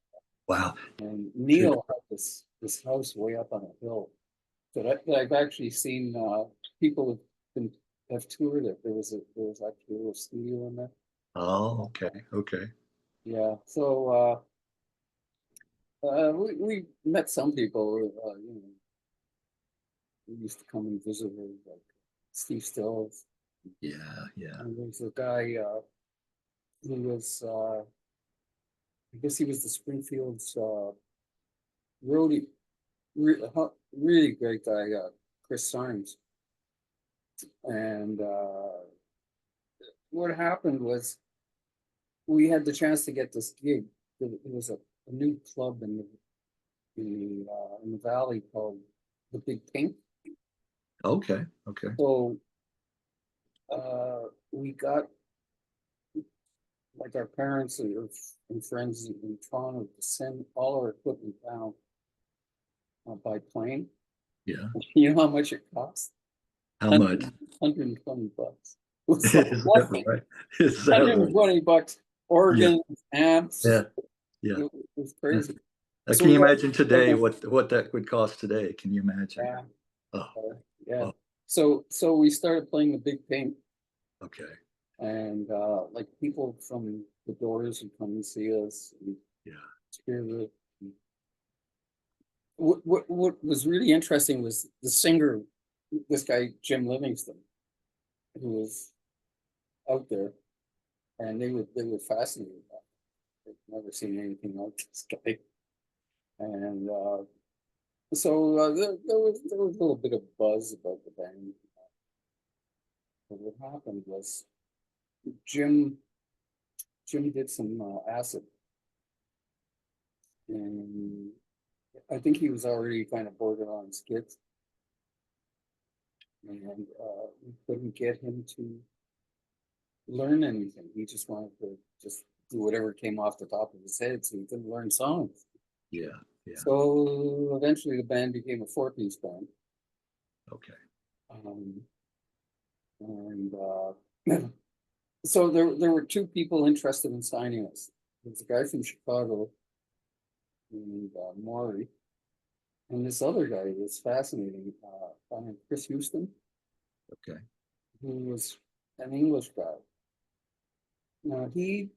Wow.
And Neil had this house way up on a hill that I've actually seen. People have toured it. There was actually a little studio in there.
Oh, okay. Okay.
Yeah. So we met some people. We used to come and visit her, like Steve Stills.
Yeah. Yeah.
And there's a guy who was, I guess he was the Springfield's roadie, really great guy, Chris Sarnes. And what happened was we had the chance to get this gig. It was a new club in the valley called the Big Pink.
Okay. Okay.
So we got, like, our parents and friends in Toronto to send all our equipment down by plane.
Yeah.
You know how much it cost?
How much?
$120.
Is that right? Is that right?
$120, organs, amps.
Yeah. Yeah.
It was crazy. So
Can you imagine today what that would cost today? Can you imagine?
Yeah.
Oh,
Yeah.
oh.
So we started playing the Big Pink,
okay.
and like people from the Doors would come and see us. And
Yeah.
hear it. What was really interesting was the singer, this guy Jim Livingston, who was out there, and they were fascinated by it. They'd never seen anything like this guy, and so there was a little bit of buzz about the band. But what happened was Jim did some acid, and I think he was already kind of borderline on skids, and we couldn't get him to learn anything. He just wanted to just do whatever came off the top of his head, so he couldn't learn songs.
Yeah. Yeah.
So eventually the band became a 4-piece band.
Okay.
And so there were two people interested in signing us. There's a guy from Chicago named Maury, and this other guy was fascinating, Chris Houston,
Okay.
who was an English guy. Now he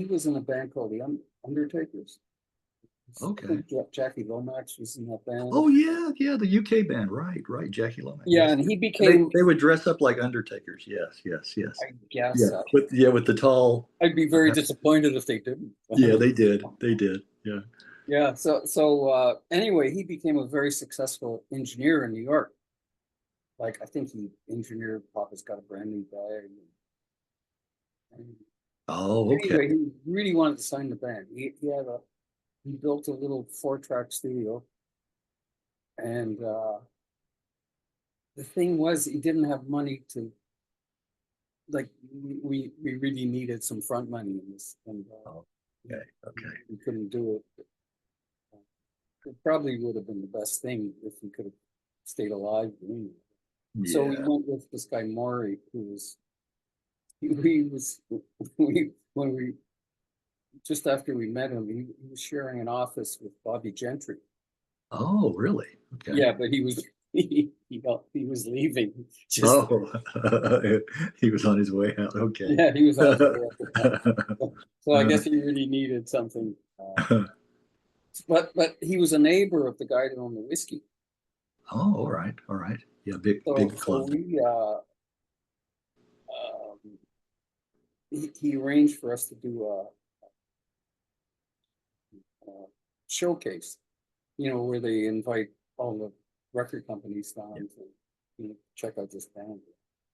was in a band called the Undertakers.
Okay.
Jackie Lomax was in that band.
Oh yeah, yeah, the UK band, right, Jackie Lomax.
Yeah,
Yes.
and he became.
They would dress up like undertakers. Yes.
I guess.
Yeah, with the tall.
I'd be very disappointed if they didn't.
Yeah, they did. They did. Yeah.
Yeah. So anyway, he became a very successful engineer in New York. Like, I think he engineered Papa's Got a Brand New Bag.
Oh, okay.
Anyway, he really wanted to sign the band. He built a little 4-track studio, and the thing was, he didn't have money to, like, we really needed some front money in this, and
Okay.
we couldn't do it. It probably would have been the best thing if we could have stayed alive doing it.
Yeah.
So we went with this guy Maury, who was when we just after we met him, he was sharing an office with Bobby Gentry.
Oh, really? Okay.
Yeah, but he was was leaving.
Oh, he was on his way out. Okay.
Yeah, he was on his way out. So I guess he really needed something. But he was a neighbor of the guy that owned the whiskey.
Oh, all right. Yeah, big club.
So he arranged for us to do a showcase, where they invite all the record companies down to check out this band.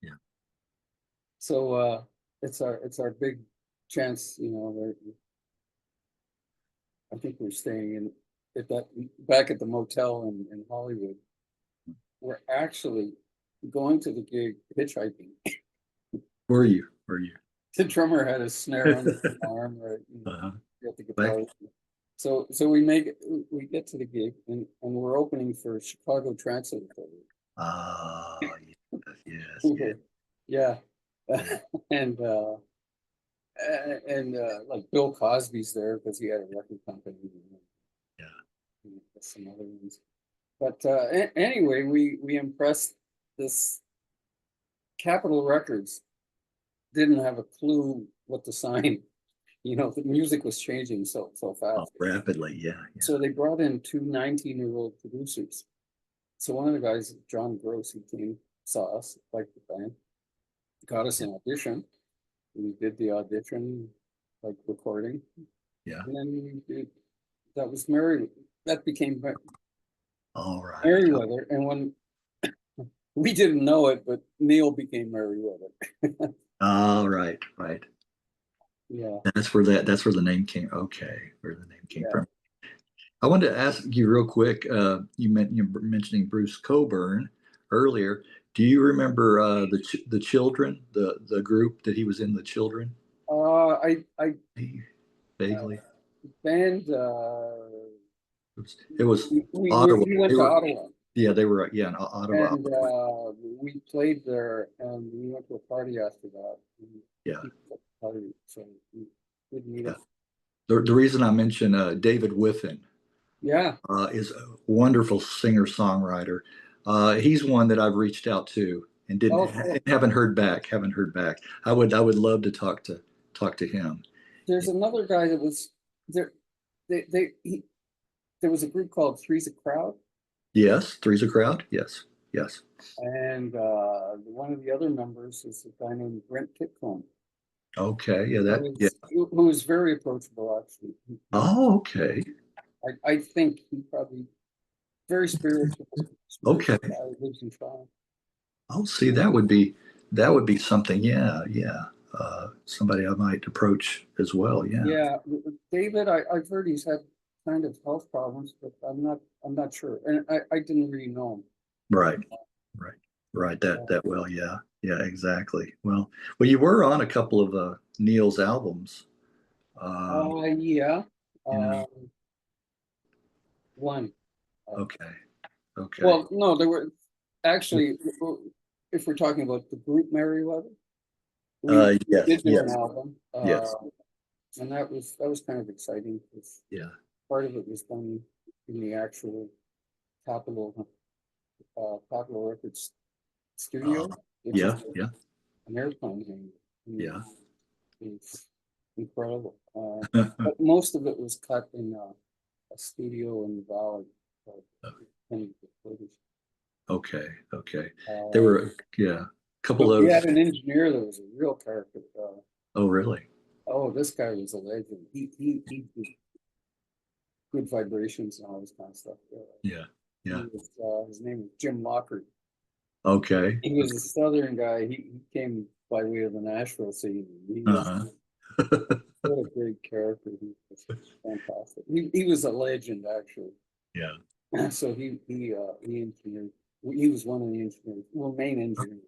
Yeah.
So it's our big chance, I think we're staying back at the motel in Hollywood. We're actually going to the gig hitchhiking.
Were you?
the drummer had a snare under his arm, right? And
Uh-huh.
he had the
Back-
guitar. So we get to the gig and we're opening for Chicago Transit Authority.
Ah, yes, yes.
Yeah. And like Bill Cosby's there because he had a record company.
Yeah.
And some other ones. But anyway, we impressed this Capitol Records. Didn't have a clue what to sign. You know, the music was changing so
Oh,
fast.
rapidly, yeah.
So they brought in two 19-year-old producers. So one of the guys, John Gross, he came, saw us, liked the band, got us an audition. We did the audition, like recording.
Yeah.
And then that became
All right.
Merryweather. And when we didn't know it, but Neil became Merryweather.
All right, right.
Yeah.
That's where the name came. Okay, where the name came
Yeah.
from. I wanted to ask you real quick. You were mentioning Bruce Coburn earlier. Do you remember the Children, the group that he was in, the Children?
I
Vaguely.
band.
It was
We
Ottawa.
went to Ottawa.
Yeah, they were. Yeah, in Ottawa.
And we played there, and we went to a party after that.
Yeah.
Party, so we did meet
Yeah.
up.
The reason I mention David Whiffen
Yeah.
is a wonderful singer-songwriter. He's one that I've reached out to and haven't heard back. I would love to talk to him.
There's another guy that was there. There was a group called Three's a Crowd.
Yes, Three's a Crowd. Yes, yes.
And one of the other members is a guy named Brent Kitcombe.
Okay, yeah,
who was very approachable, actually.
Oh, okay.
I think he probably very spiritual.
Okay.
Lives in Toronto.
Oh, see, that would be something. Yeah, yeah. Somebody I might approach as well. Yeah.
Yeah, David, I've heard he's had kind of health problems, but I'm not sure, and I didn't really know him.
Right. That well, yeah, exactly. Well, you were on a couple of Neil's albums.
Yeah.
You know.
One.
Okay.
Well, no, there were actually, if we're talking about the group Merryweather, we did do an album.
Yes.
And that was kind of exciting because part of it was done in the actual Capitol Records studio.
Yeah.
An airplane hangar.
Yeah.
It's incredible. But most of it was cut in a studio in the valley.
Okay. There were a couple of.
We had an engineer that was a real character.
Oh, really?
Oh, this guy was a legend. He did good vibrations and all this kind of stuff.
Yeah.
His name was Jim Lockhart.
Okay.
He was a Southern guy. He came by way of the Nashville scene. What a great character. He was fantastic. He was a legend, actually.
Yeah.
So he engineered. He was one of the engineers, main engineers.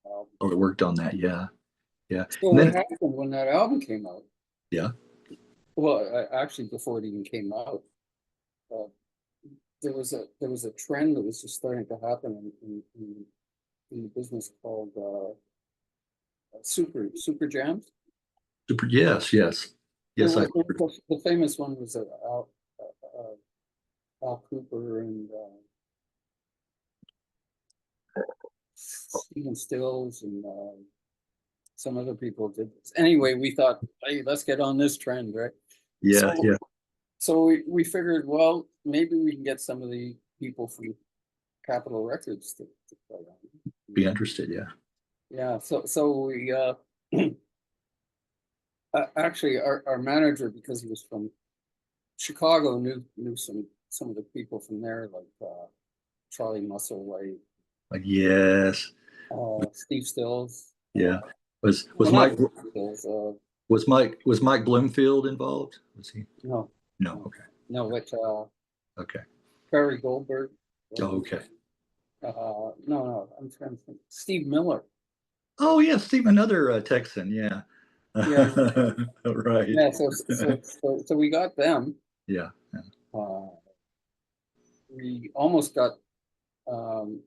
Oh, that worked on that. Yeah.
So what happened when that album came out?
Yeah.
Well, actually, before it even came out, there was a trend that was just starting to happen in the business called super jams.
Yes.
The famous one was Al Cooper and Stephen Stills and some other people did this. Anyway, we thought, hey, let's get on this trend, right?
Yeah.
So we figured, well, maybe we can get some of the people from Capitol Records to play on.
Be interested, yeah.
Yeah, so we actually our manager, because he was from Chicago, knew some of the people from there, like Charlie Musselwhite.
Yes.
Steve Stills.
Yeah. Was Mike Bloomfield involved? Was he?
No.
Okay.
No, but
okay.
Barry Goldberg.
Oh, okay.
No, I'm trying to think. Steve Miller.
Oh yeah, Steve, another Texan. Yeah.
Yeah,
Right.
yeah. So we got them.
Yeah.
Uh, we almost got um,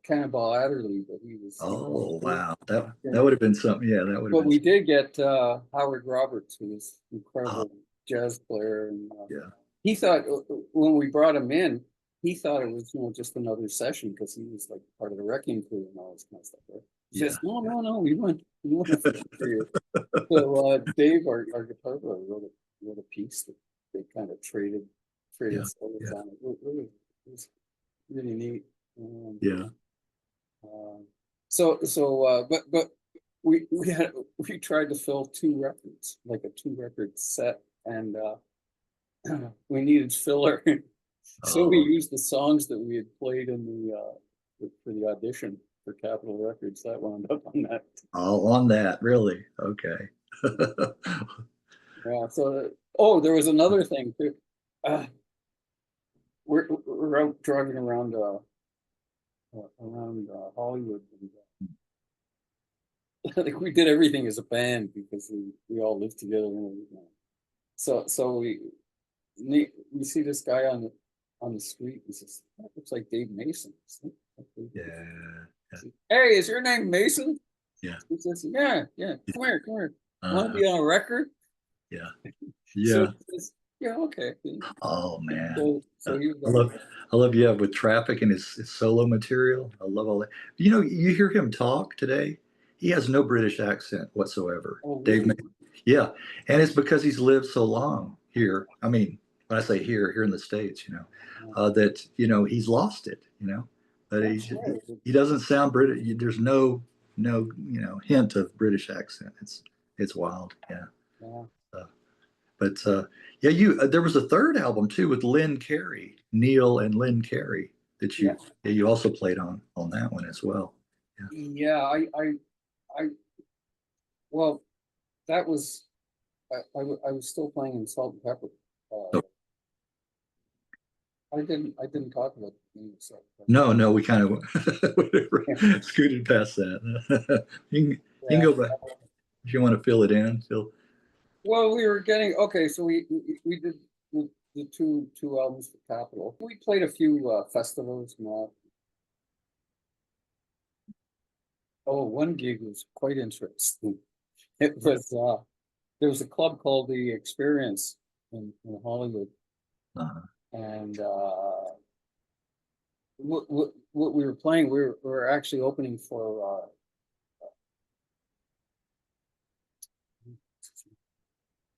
Cannonball Adderley, but he
Oh
was
wow, that would have been something. Yeah, that would have
but
been.
we did get Howard Roberts, who was an
Oh
incredible jazz player, and
yeah,
he thought when we brought him in, he thought it was just another session because he was like part of the wrecking crew and all this kind of stuff. Right? He
yeah.
says, no, we want to for you. So Dave, our guitar player, wrote a piece that they kind of traded
Yeah,
solos
yeah,
on. It was really neat.
yeah.
But we tried to fill two records, like a two record set, and we needed filler, so we
Oh,
used the songs that we had played in for the audition for Capitol Records. That wound up on that.
all on that, really? Okay.
Yeah. So there was another thing too. Uh, we're out driving around Hollywood. And, like we did everything as a band because we all lived together and everything. So we see this guy on the street. He says, "That looks like Dave Mason."
Yeah, yeah,
Hey, is your name Mason?
yeah,
He says, "Yeah, yeah. Come here, come here. Want to
uh,
be on a record?"
yeah,
So
yeah.
he says, "Yeah, okay."
Oh man,
So he was
I love, I love you have with Traffic and his solo material. I love all that. You know, you hear him talk today. He has no British accent whatsoever.
oh
Dave,
really?
yeah, and it's because he's lived so long here. I mean, when I say here in the States, that he's lost it. But
That's right.
he doesn't sound British. There's no hint of British accent. It's wild. Yeah.
Yeah,
Uh, but yeah, there was a third album too with Lynn Carey, Neil and Lynn Carey that
yeah,
you also played on that one as well. Yeah.
yeah. I well, that was I was still playing in Salt and Pepper.
Oh,
I didn't talk about the game Salt and
no, no, we kind of
Pepper.
scooted past that. You can
Yeah.
go back if you want to fill it in.
Well, we were getting okay. So we did the two albums for Capitol. We played a few festivals and all. Oh, one gig was quite interesting. It was there was a club called the Experience in Hollywood,
Uh,
and what we were playing, we were actually opening for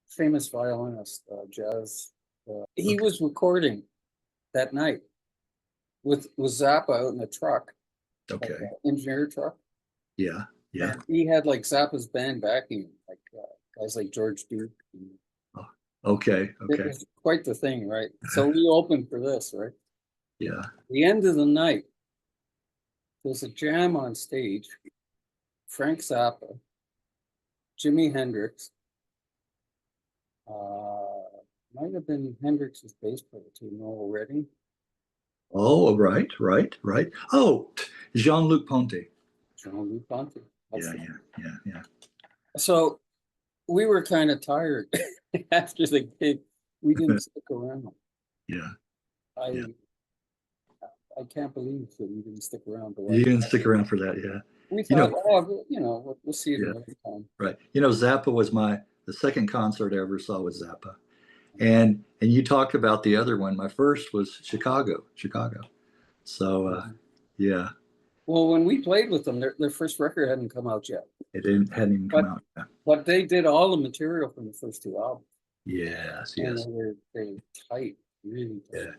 famous violinist, jazz. He
okay.
was recording that night with Zappa out in the truck, like
Okay.
an engineer truck,
Yeah. Yeah.
and he had like Zappa's band backing him, like guys like George Duke. And
Oh, okay.
it
Okay.
was quite the thing, right? So we opened for this, right?
Yeah.
The end of the night, there's a jam on stage. Frank Zappa, Jimi Hendrix, uh, might have been Hendrix's bass player too, Noel Redding.
Oh, right. Right. Right. Oh, Jean-Luc Ponty.
Jean-Luc Ponty. That's
Yeah.
the
Yeah. Yeah. Yeah.
So we were kind of tired after the gig. We didn't stick around.
Yeah. Yeah.
I I can't believe that we didn't stick around to
You
watch
didn't
that.
stick around for that. Yeah.
We
You
thought,
know,
we'll see it
yeah.
another time.
Right. Zappa was the second concert I ever saw was Zappa. And you talked about the other one. My first was Chicago. So
Mhm.
yeah,
Well, when we played with them, their first record hadn't come out yet,
it hadn't even come
but
out. Yeah.
but they did all the material from the first two albums,
Yes,
and
yes,
they were tight, really tight.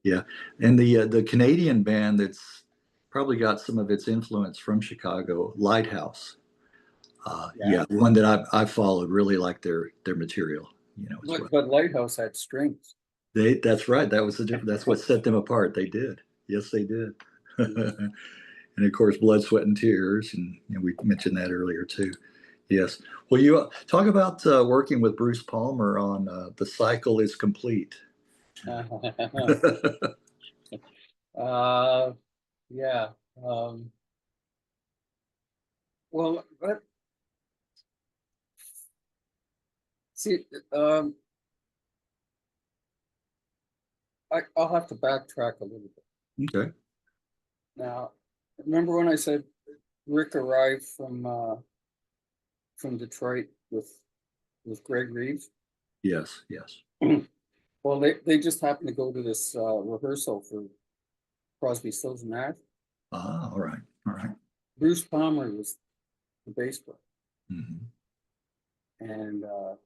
yeah, yeah. And the Canadian band that's probably got some of its influence from Chicago, Lighthouse.
Yeah,
Yeah, one that I followed really like their material. As well.
but Lighthouse had strings.
That's right. That was the difference. That's what set them apart. They did. Yes, they did. And of course, Blood, Sweat, and Tears, and we mentioned that earlier too. Yes. Well, you talk about working with Bruce Palmer on "The Cycle Is Complete."
uh, yeah. Um, Well, see, um, I'll have to backtrack a little bit.
Okay.
Now, remember when I said Rick arrived from Detroit with Greg Reeves?
Yes, yes.
Well, they just happened to go to this rehearsal for Crosby, Stills and Nash.
Ah, all right, all right.
Bruce Palmer was the bass player,
Mhm.
and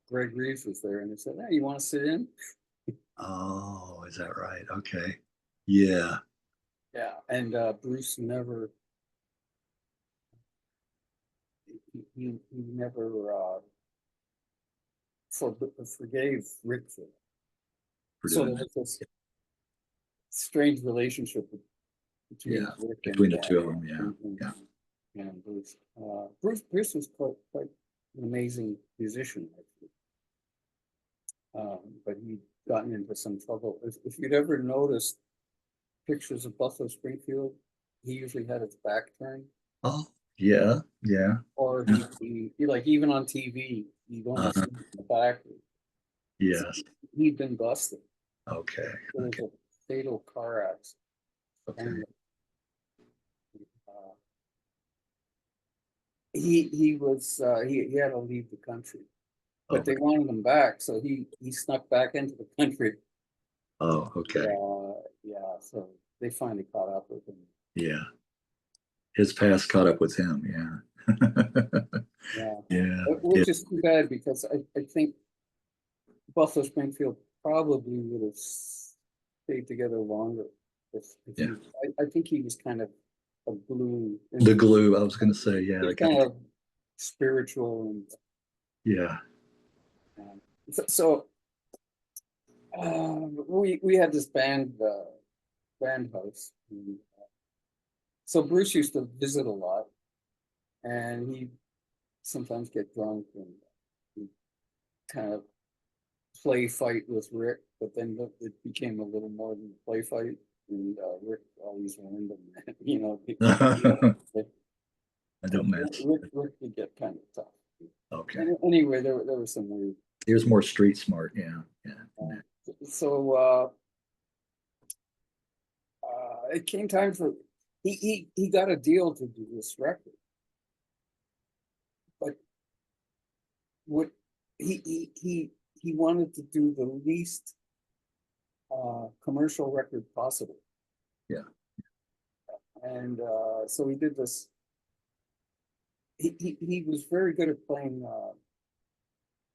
Greg Reeves was there, and they said, "Hey, you want to sit in?"
Oh, is that right? Okay. Yeah.
Yeah, and Bruce never he never forgave Rick for it.
For
So
doing
there
that.
was this strange relationship between
Yeah.
Rick
Between the
and,
two of them. Yeah. Yeah.
and Bruce. Bruce was quite an amazing musician, actually. But he'd gotten into some trouble. If you'd ever noticed pictures of Buffalo Springfield, he usually had his back turned,
Oh, yeah. Yeah.
or he like even on TV, you'd only see
Uh,
him in the back. So
yes.
he'd been busted.
Okay.
There was
Okay.
a fatal car accident,
Okay.
and uh, he had to leave the country, but
Okay.
they wanted him back, so he snuck back into the country.
Oh, okay.
Yeah. So they finally caught up with him.
Yeah. His past caught up with him. Yeah.
Yeah,
Yeah. Yeah.
which is too bad because I think Buffalo Springfield probably would have stayed together longer if
Yeah.
I think he was kind of a glue.
The glue. I was going to say, yeah.
He's kind of spiritual and
Yeah.
so we had this band house. And, so Bruce used to visit a lot, and he sometimes get drunk and he'd kind of play fight with Rick, but then it became a little more than a play fight, and Rick always warned him, you know.
I don't mess.
Rick would get kind of tough.
Okay.
Anyway, there was some weird.
He was more street smart. Yeah. Yeah.
So it came time for he got a deal to do this record, but what he wanted to do the least commercial record possible.
Yeah.
And so he did this. He was very good at playing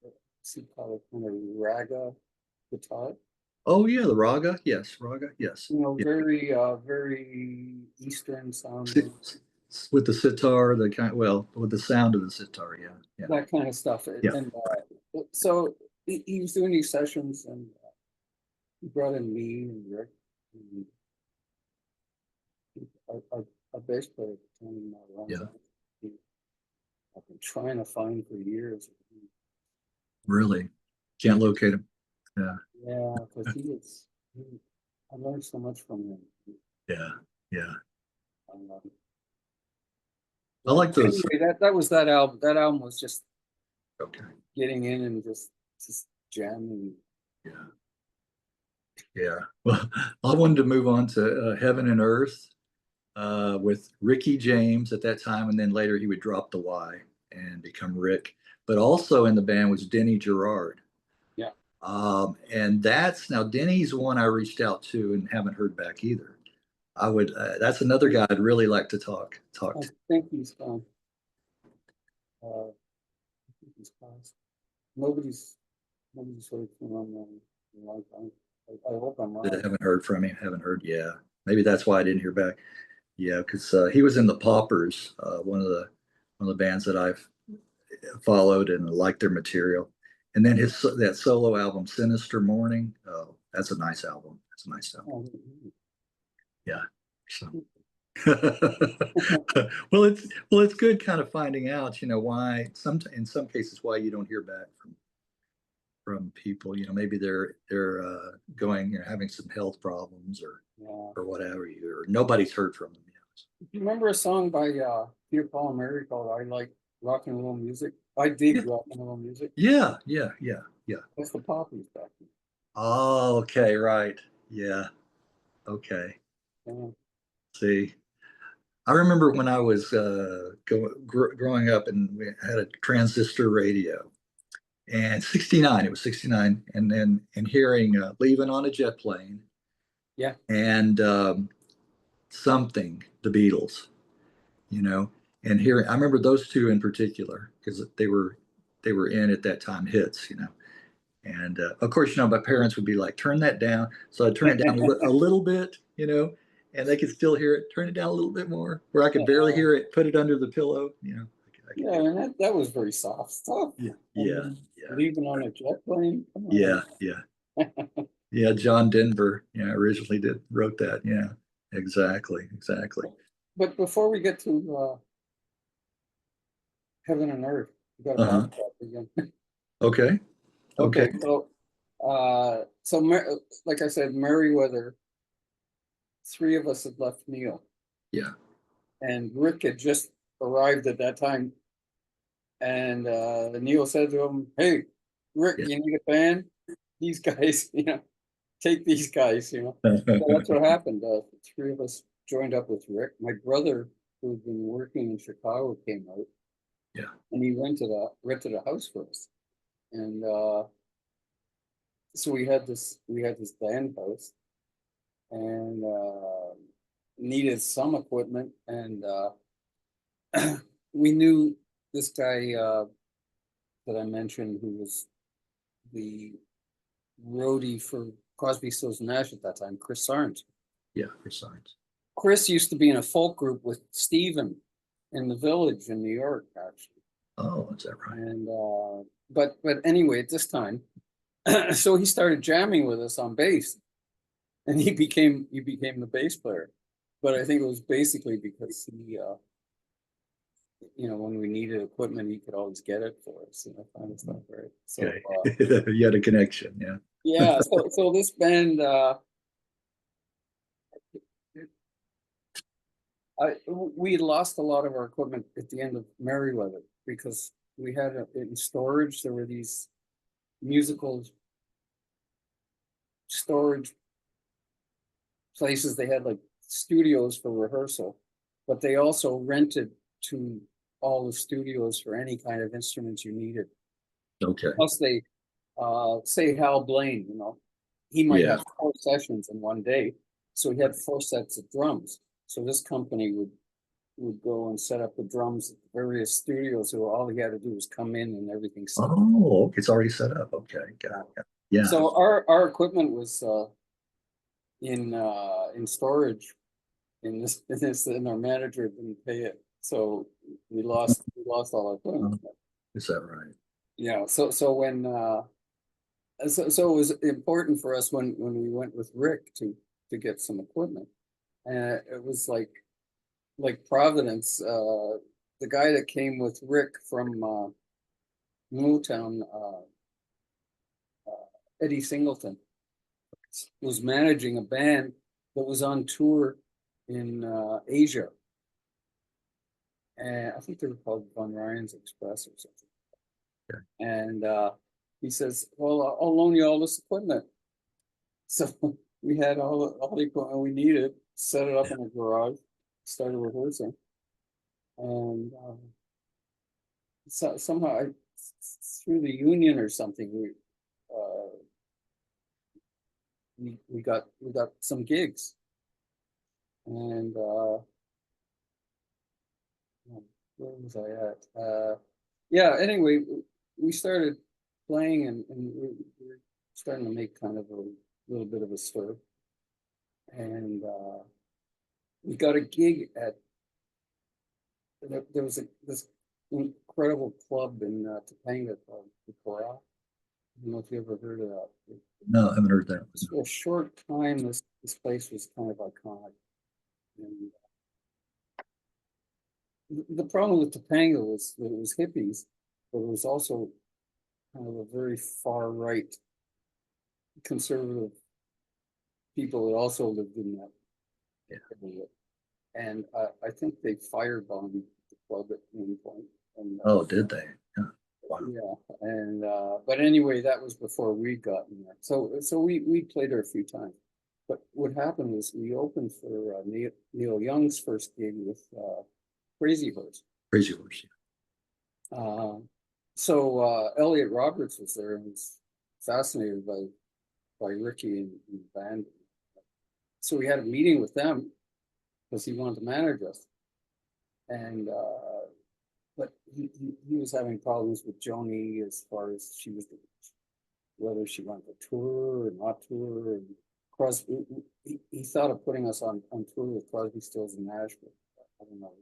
what's he call it, kind of raga guitar.
Oh, yeah. The raga. Yes. Raga. Yes.
You know,
Yeah.
very Eastern sounding,
With the sitar, with the sound of the sitar. Yeah. Yeah.
that kind of stuff.
Yeah.
And so he was doing these sessions, and he brought in me and Rick, and our bass player at the time,
Yeah.
I've been trying to find for years.
Really. Can't locate him. Yeah.
Yeah, because I learned so much from him.
Yeah. Yeah.
Um,
I like those.
Anyway, that was that album. That album was just
Okay.
getting in and just jamming.
Yeah. Yeah. Well, I wanted to move on to Heaven and Earth with Ricky James at that time, and then later he would drop the Y and become Rick. But also in the band was Denny Gerrard.
Yeah.
And now Denny's one I reached out to and haven't heard back either. That's another guy I'd really like to talk
I
to.
think he's gone. I think he's passed. Nobody's heard from him in a long time. I hope I'm
I
right.
haven't heard from him. Haven't heard. Yeah. Maybe that's why I didn't hear back. Yeah, because he was in the Paupers, one of the bands that I've followed and liked their material. And then that solo album, Sinister Morning. Oh, that's a nice album. That's a nice album. Yeah. So. Well, it's good kind of finding out, why in some cases why you don't hear back from people. Maybe they're going, having some health problems or
Yeah.
or whatever, or nobody's heard from them.
You remember a song by Peter, Paul, and Mary called "I Like Rock and Roll Music"? I dig
Yeah,
rock and roll music.
yeah.
That's the Paupers back
Oh, okay, right. Yeah, okay.
then.
See, I remember when I was growing up and we had a transistor radio and 69, it was 69, and then and hearing Leaving on a Jet Plane
Yeah,
and something, the Beatles, you know, and hearing, I remember those two in particular because they were in at that time hits, you know. And of course, you know, my parents would be like, turn that down. So I'd turn it down a little bit, you know, and they could still hear it. Turn it down a little bit more, where I could barely
yeah,
hear it. Put it under the pillow, you know. I could
yeah.
do
And that was very soft stuff.
it.
I
Yeah,
mean,
yeah,
leaving on a jet plane. Come on.
yeah, yeah, yeah. John Denver, yeah, originally wrote that. Yeah, exactly, exactly.
But before we get to heaven and earth, we got to
Uh-huh.
backtrack again.
Okay, okay.
Okay, like I said, Merryweather. Three of us had left Neil,
Yeah,
and Rick had just arrived at that time. And Neil said to him, "Hey, Rick,
yeah.
you need a band? These guys, take these guys, So that's what happened. The three of us joined up with Rick. My brother, who had been working in Chicago, came out,
Yeah.
and he rented a house for us. And so we had this band house, and needed some equipment, and we knew this guy that I mentioned, who was the roadie for Crosby, Stills and Nash at that time, Chris Sarnes.
Yeah, for signs.
Chris used to be in a folk group with Steven in the Village in New York, actually.
Oh, is that right?
And but anyway, at this time, so he started jamming with us on bass, and he became the bass player. But I think it was basically because he, when we needed equipment, he could always get it for us, kind of stuff, right? So
Okay. You had a connection. Yeah.
yeah, so this band, we had lost a lot of our equipment at the end of Merryweather because we had in storage. There were these musical storage places. They had like studios for rehearsal, but they also rented to all the studios for any kind of instruments you needed.
Okay.
Plus, they say Hal Blaine, he might
Yeah.
have 4 sessions in one day, so he had 4 sets of drums. So this company would go and set up the drums at various studios, so all he had to do was come in and everything set up.
Oh, it's already set up. Okay, got it. Yeah.
So our equipment was in storage and our manager didn't pay it, so we lost all our equipment.
Is that right?
Yeah, so when so it was important for us when we went with Rick to get some equipment, and it was like Providence. The guy that came with Rick from Motown, Eddie Singleton, was managing a band that was on tour in Asia, and I think they were called Von Ryan's Express or something.
Okay.
And he says, "Well, I'll loan you all this equipment." So we had all the equipment we needed, set it up in a garage, started rehearsing, and somehow through the union or something, uh, we got some gigs, and where was I at? Yeah. Anyway, we started playing, and we were starting to make kind of a little bit of a stir, and we got a gig at there was this incredible club in Topanga called the Corral. I don't know if you ever heard of that.
No, I haven't heard that.
For a short time, this place was kind of iconic. And the problem with Topanga was that it was hippies, but it was also kind of a very far right conservative people that also lived in that area. And I think they firebombed the club at one point. And,
Oh, did they? Yeah. Wow.
yeah, and but anyway, that was before we got in there. So we played her a few times. But what happened was we opened for Neil Young's first gig with Crazy Horse.
Crazy Horse.
So Elliot Roberts was there and was fascinated by Ricky and the band. So we had a meeting with them because he wanted to manage us. And but he was having problems with Joni as far as whether she wanted to tour or not tour. And Crosby, he thought of putting us on tour with Crosby, Stills and Nash, but I don't know.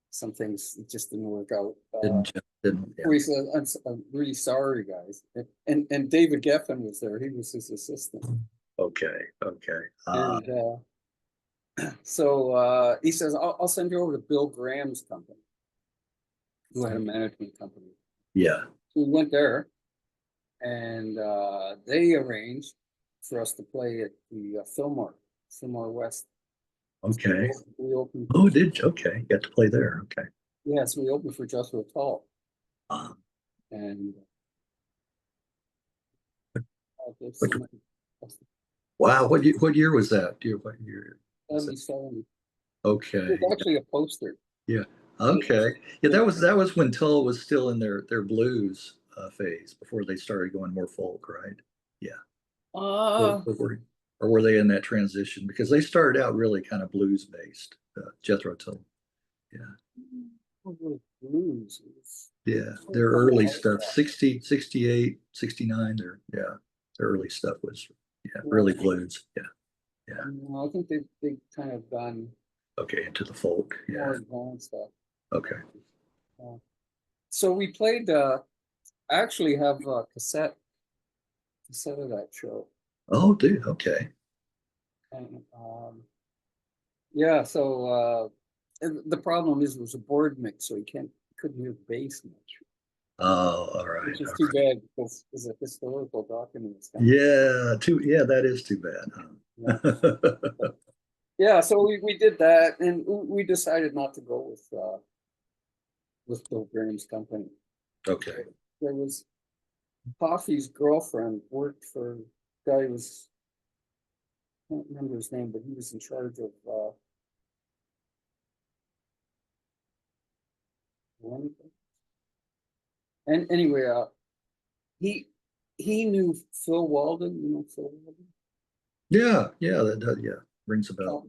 Some things just didn't work out.
Didn't. Yeah.
He said, I'm really sorry, guys. And David Geffen was there. He was his assistant.
Okay.
And so he says, I'll send you over to Bill Graham's company, who had a management company.
Yeah.
So we went there, and they arranged for us to play at the Fillmore West.
Okay.
So we opened.
Oh, did you? Okay. You got to play there. Okay.
Yeah, so we opened for Jethro Tull.
Um,
And
wow. What year was that? What year?
77.
Okay.
It was actually a poster.
Yeah. Okay. Yeah, that was when Tull was still in their blues phase before they started going more folk, right? Yeah. Or were they in that transition? Because they started out really kind of blues based, Jethro Tull. Yeah.
Blues.
Yeah. Their early stuff, 60, 68, 69, their early stuff was really blues. Yeah. Yeah.
I think they kind of gone
Okay, into the folk. Yeah.
more advanced stuff.
Okay.
So we played I actually have a cassette of that show.
Oh, dude. Okay.
And yeah, so and the problem is it was a board mix, so you couldn't hear bass much.
Oh, all right.
Which is too bad because it's a historical document.
Yeah, that is too bad. Huh?
Yeah, so we did that, and we decided not to go with Bill Graham's company.
Okay.
There was Coffey's girlfriend worked for a guy who was, I can't remember his name, but he was in charge of and anyway, he knew Phil Walden. You know Phil Walden?
Yeah, that does. Yeah, rings a bell.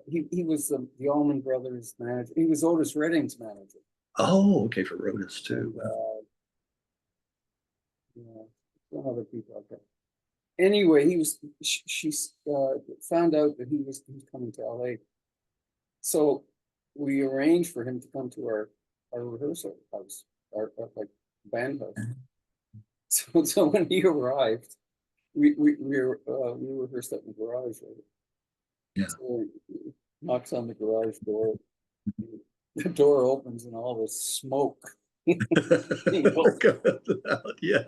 He was the Allman Brothers manager. He was Otis Redding's manager.
Oh, okay, for Otis too.
Yeah, some other people out there. Anyway, she found out that he was coming to LA. So we arranged for him to come to our rehearsal house, our like band house. So when he arrived, we rehearsed at the garage. Right?
Yeah.
So he knocks on the garage door. The door opens and all this smoke.
Yeah.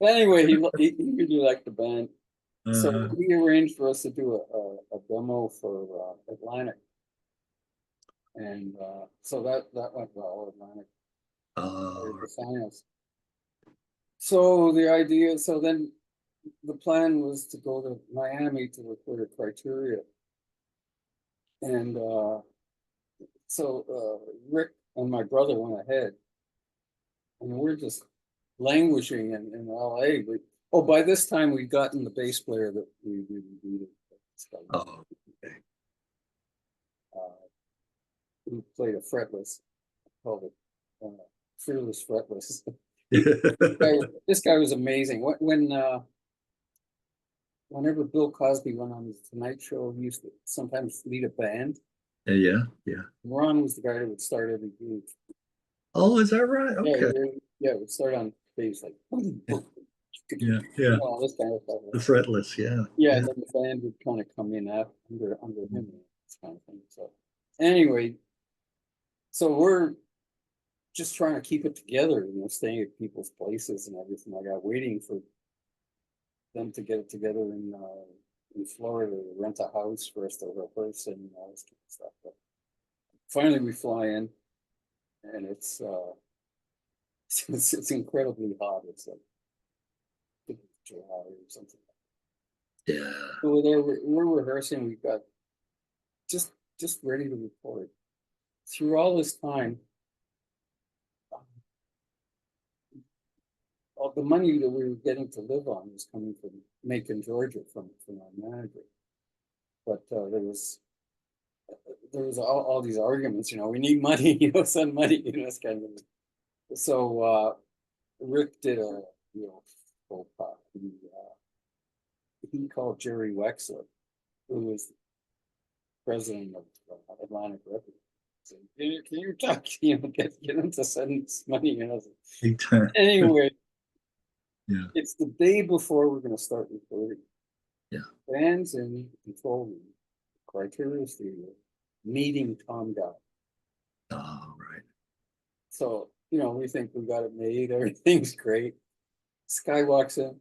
Anyway, he really liked the band. So
Uh-huh.
he arranged for us to do a demo for Atlantic. And so that went well, Atlantic.
Oh,
So the idea, so then the plan was to go to Miami to record a Criteria. And so Rick and my brother went ahead. And we're just languishing in LA. By this time we'd gotten the bass player that we really needed.
oh, okay.
We played a fretless, called it Fearless Fretless. This guy was amazing. Whenever Bill Cosby went on the Tonight Show, he used to sometimes lead a band.
Yeah.
Ron was the guy that would start every group.
Oh, is that right? Okay.
Yeah, it would start on bass like
Yeah.
all this kind of stuff.
The fretless, yeah.
Yeah, and then the band would kind of come in under him, this kind of thing. So anyway, so we're just trying to keep it together, staying at people's places and everything like that, waiting for them to get it together in in Florida to rent a house for us to rehearse and all this kind of stuff. But finally, we fly in, and it's it's incredibly hot. It's like I think it's July or something.
Yeah.
So we're rehearsing. We've got just ready to record. Through all this time, all the money that we were getting to live on was coming from Macon, Georgia, from our manager. But there was all these arguments. You know, we need money. You know, send money. You know, this kind of thing. So Rick did a full pop. He called Jerry Wexler, who was president of Atlantic Records. So, can you talk? You know, get him to send us money. You know. Anyway,
yeah.
It's the day before we're going to start recording.
Yeah.
Bands in control room, Criteria Studio, meeting Tom Dow.
Oh, right.
So, you know, we think we got it made. Everything's great. This guy walks in,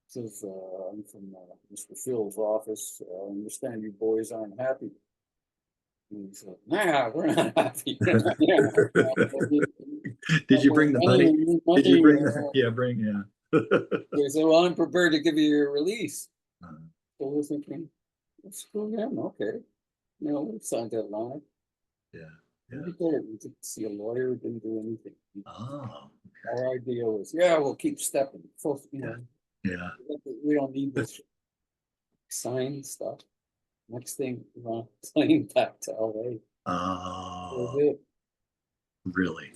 says, I'm from Mr. Phil's office. I understand you boys aren't happy. And he said, nah, we're not happy.
Did you bring the money? Did you bring
They said, well, I'm prepared to give you your release.
Uh-huh.
So we're thinking, let's go him, okay. You know, we signed that line.
Yeah.
We didn't see a lawyer, didn't do anything.
Oh.
Our idea was, we'll keep stepping. You know, we don't need this sign stuff. Next thing, plane back to LA.
Oh.
It.
Really?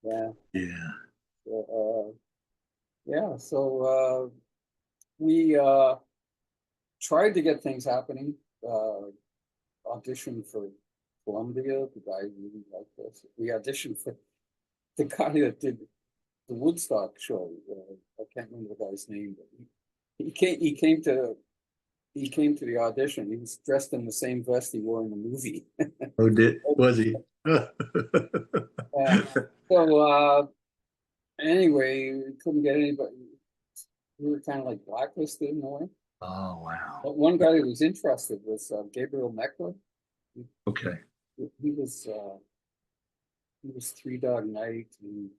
Yeah.
Yeah.
So we tried to get things happening. Auditioned for Columbia. The guy really liked us. We auditioned for the guy that did the Woodstock show. I can't remember the guy's name, but he came to the audition. He was dressed in the same vest he wore in the movie.
Oh, was he?
So anyway, we couldn't get anybody. We were kind of like blacklisted in a way.
Oh, wow.
But one guy who was interested was Gabriel Meckler.
Okay.
He was Three Dog Night and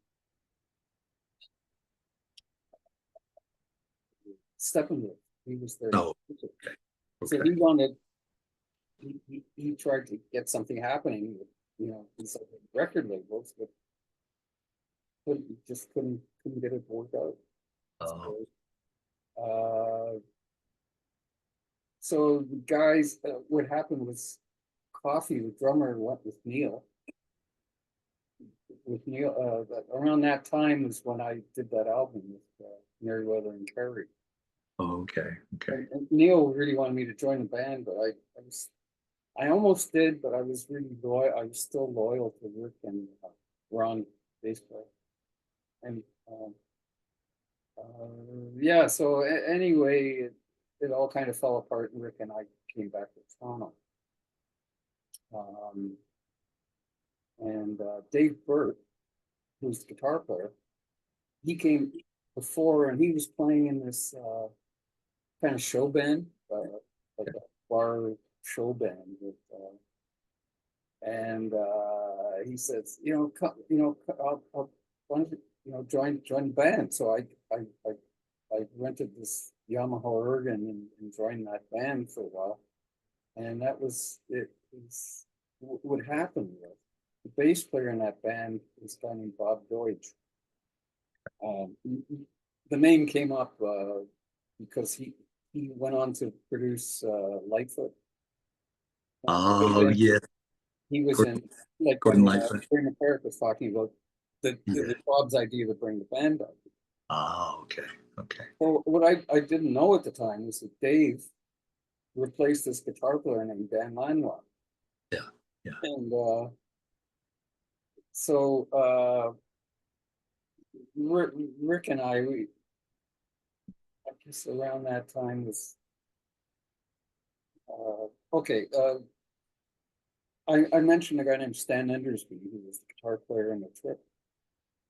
Steppenwolf. He was there.
Oh, okay.
So he wanted. He tried to get something happening with, you know, these record labels, but just couldn't get it worked out.
Oh.
So the guys, what happened was Coffee, the drummer, went with Neil. Around that time was when I did that album with Merryweather and Carey.
Oh, okay.
And Neil really wanted me to join the band, but I almost did, but I was really loyal. I was still loyal to Rick and Ron, bass player. And so anyway, it all kind of fell apart, and Rick and I came back to Toronto. And Dave Burt, who's the guitar player, he came before, and he was playing in this kind of show band, like a bar show band. And he says, I'll join the band. So I rented this Yamaha organ and joined that band for a while. And that was it. What happened was the bass player in that band is a guy named Bob Deutsch. The name came up because he went on to produce Lightfoot.
Oh, yeah.
He was in, like,
Gordon
when
Lightfoot.
Materick was talking about the Bob's idea to bring the band back.
Oh, okay.
Well, what I didn't know at the time was that Dave replaced this guitar player named Dan Lanois.
Yeah.
And so Rick and I guess around that time was okay. I mentioned a guy named Stan Endersby, who was the guitar player in the Trip.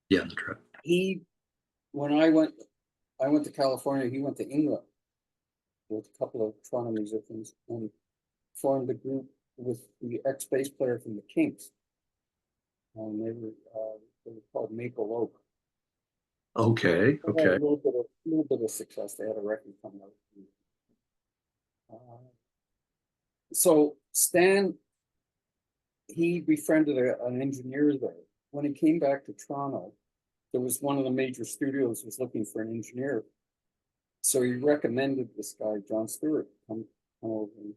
Yeah, the Trip.
When I went to California, he went to England with a couple of Toronto musicians and formed a group with the ex-bass player from the Kinks. And they were called Maple Oak.
Okay.
They had
Okay.
a little bit of success. They had a record coming out. So Stan, he befriended an engineer there. When he came back to Toronto, there was one of the major studios was looking for an engineer. So he recommended this guy, John Stewart, come over and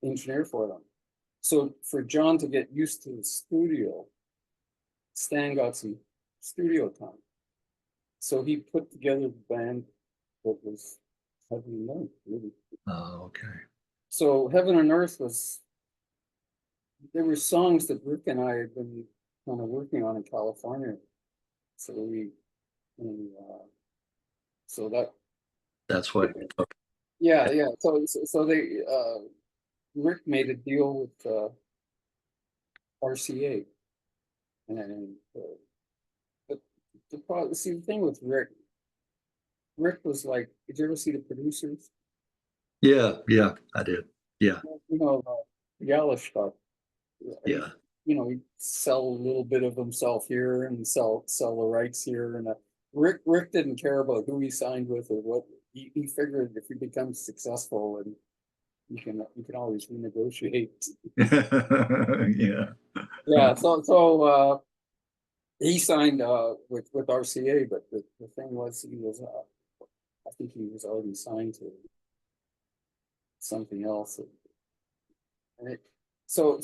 engineer for them. So for John to get used to the studio, Stan got some studio time. So he put together the band that was Heaven and Earth, really.
Oh, okay.
So Heaven and Earth there were songs that Rick and I had been kind of working on in California. So so
That's what. Okay.
yeah. So they Rick made a deal with RCA, and but the thing with Rick was like, did you ever see The Producers?
Yeah. Yeah. I did. Yeah.
You know, Yalla stuff.
Yeah.
You know, he'd sell a little bit of himself here and sell the rights here. And Rick didn't care about who he signed with or what. He figured if he becomes successful, and you can always renegotiate.
Yeah.
Yeah. So he signed with RCA, but the thing was I think he was already signed to something else. And so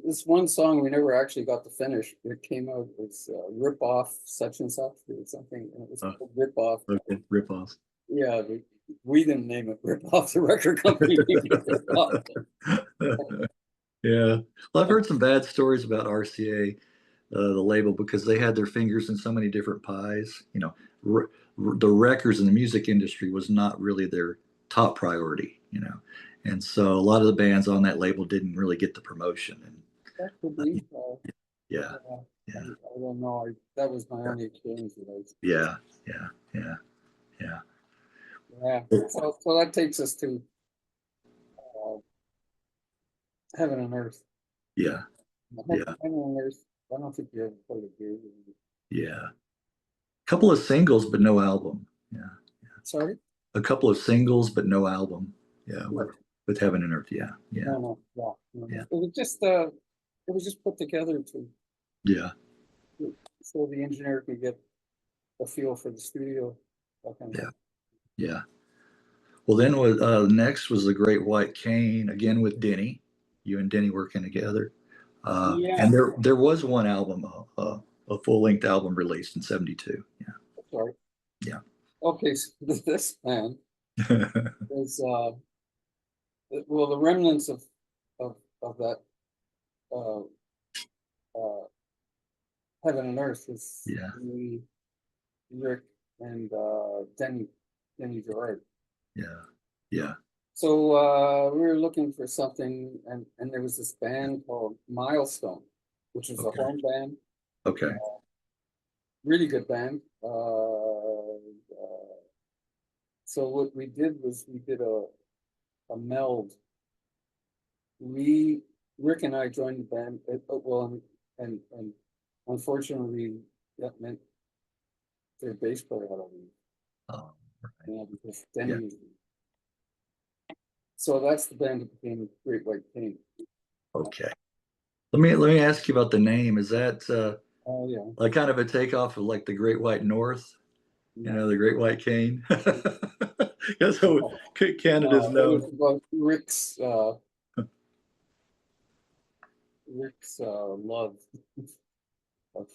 this one song we never actually got to finish. It came out as Rip Off Such and Such or something, and it was called Rip Off.
Okay. Rip off.
Yeah, we didn't name it Rip Off. The record company named it Rip Off.
Yeah. Well, I've heard some bad stories about RCA, the label, because they had their fingers in so many different pies. You know, the records in the music industry was not really their top priority, you know. And so a lot of the bands on that label didn't really get the promotion. And
That could be.
yeah. Yeah.
I don't know. That was my only experience with those.
Yeah. Yeah. Yeah. Yeah.
Yeah. So that takes us to Heaven and Earth.
Yeah. Yeah.
Heaven and Earth. I don't think you ever played a gig.
Yeah. Couple of singles, but no album. Yeah.
Sorry?
A couple of singles, but no album. Yeah. With Heaven and Earth. Yeah. Yeah.
No.
Yeah.
It was just put together
Yeah.
so the engineer could get a feel for the studio.
Yeah. Yeah. Well, then next was The Great White Cane, again with Denny. You and Denny working together. And there was one album, a full-length album released in '72. Yeah.
Sorry.
Yeah.
Okay, so this band is well, the remnants of that Heaven and Earth is me, Rick, and Denny Gerrard.
Yeah. Yeah.
So we were looking for something, and there was this band called Milestone, which is a home band.
Okay.
Really good band. So what we did was we did a meld. Rick and I joined the band. Well, and unfortunately that meant their bass player had to leave.
Oh,
Yeah, because Denny was. So that's the band that became Great White Cane.
Okay. Let me ask you about the name. Is that
Yeah.
like kind of a takeoff of like the Great White North? You know, the Great White Cane. That's how Canada's known.
Well, Rick's love of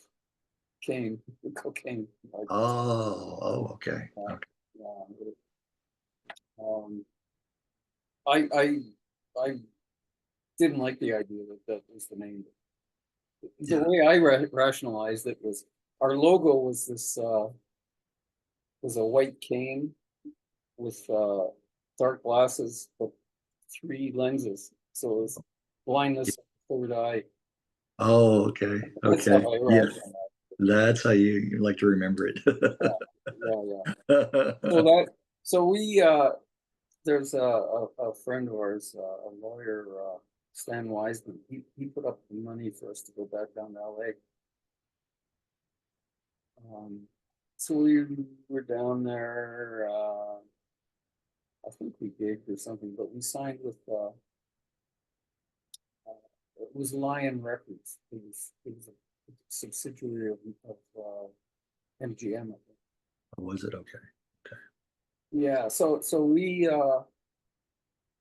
cocaine.
Oh, okay. Okay.
I didn't like the idea that was the name. The way I rationalized it was our logo was this was a white cane with dark glasses but 3 lenses, so it was blindness of the third eye.
Oh, okay.
That's
Okay.
how I
Yeah.
rationalized it.
That's how you like to remember it.
Yeah. So we there's a friend of ours, a lawyer, Stan Wiseman. He put up the money for us to go back down to LA. So we were down there. I think we gigged or something, but we signed with. It was Lion Records. It was a subsidiary of MGM, I think.
Or was it? Okay. Okay.
Yeah, so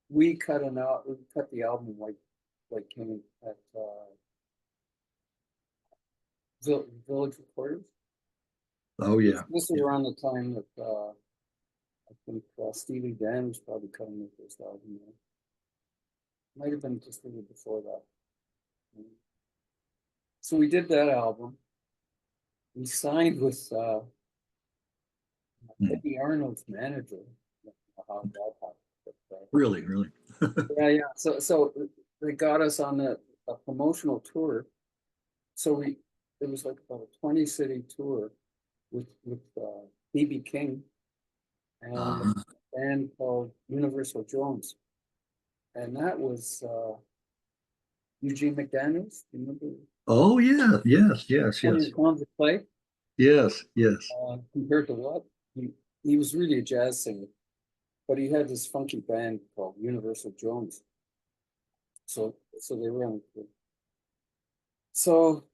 we cut the album like came at Village Recorders.
Oh yeah.
This was
Yeah.
around the time that I think Steely Dan was probably cutting the first album. Might have been just a little before that. So we did that album. We signed with Eddie Arnold's manager. I don't know how that happened, but,
Really, really.
yeah. So they got us on a promotional tour. So it was like about a 20-city tour with B.B. King and a band called Universal Jones, and that was Eugene McDaniels. Do you remember?
Oh yeah. Yes. Yes. Yes.
100 pounds of clay.
Yes. Yes.
Compared to what? He was really a jazz singer, but he had this funky band called Universal Jones. So they were on. So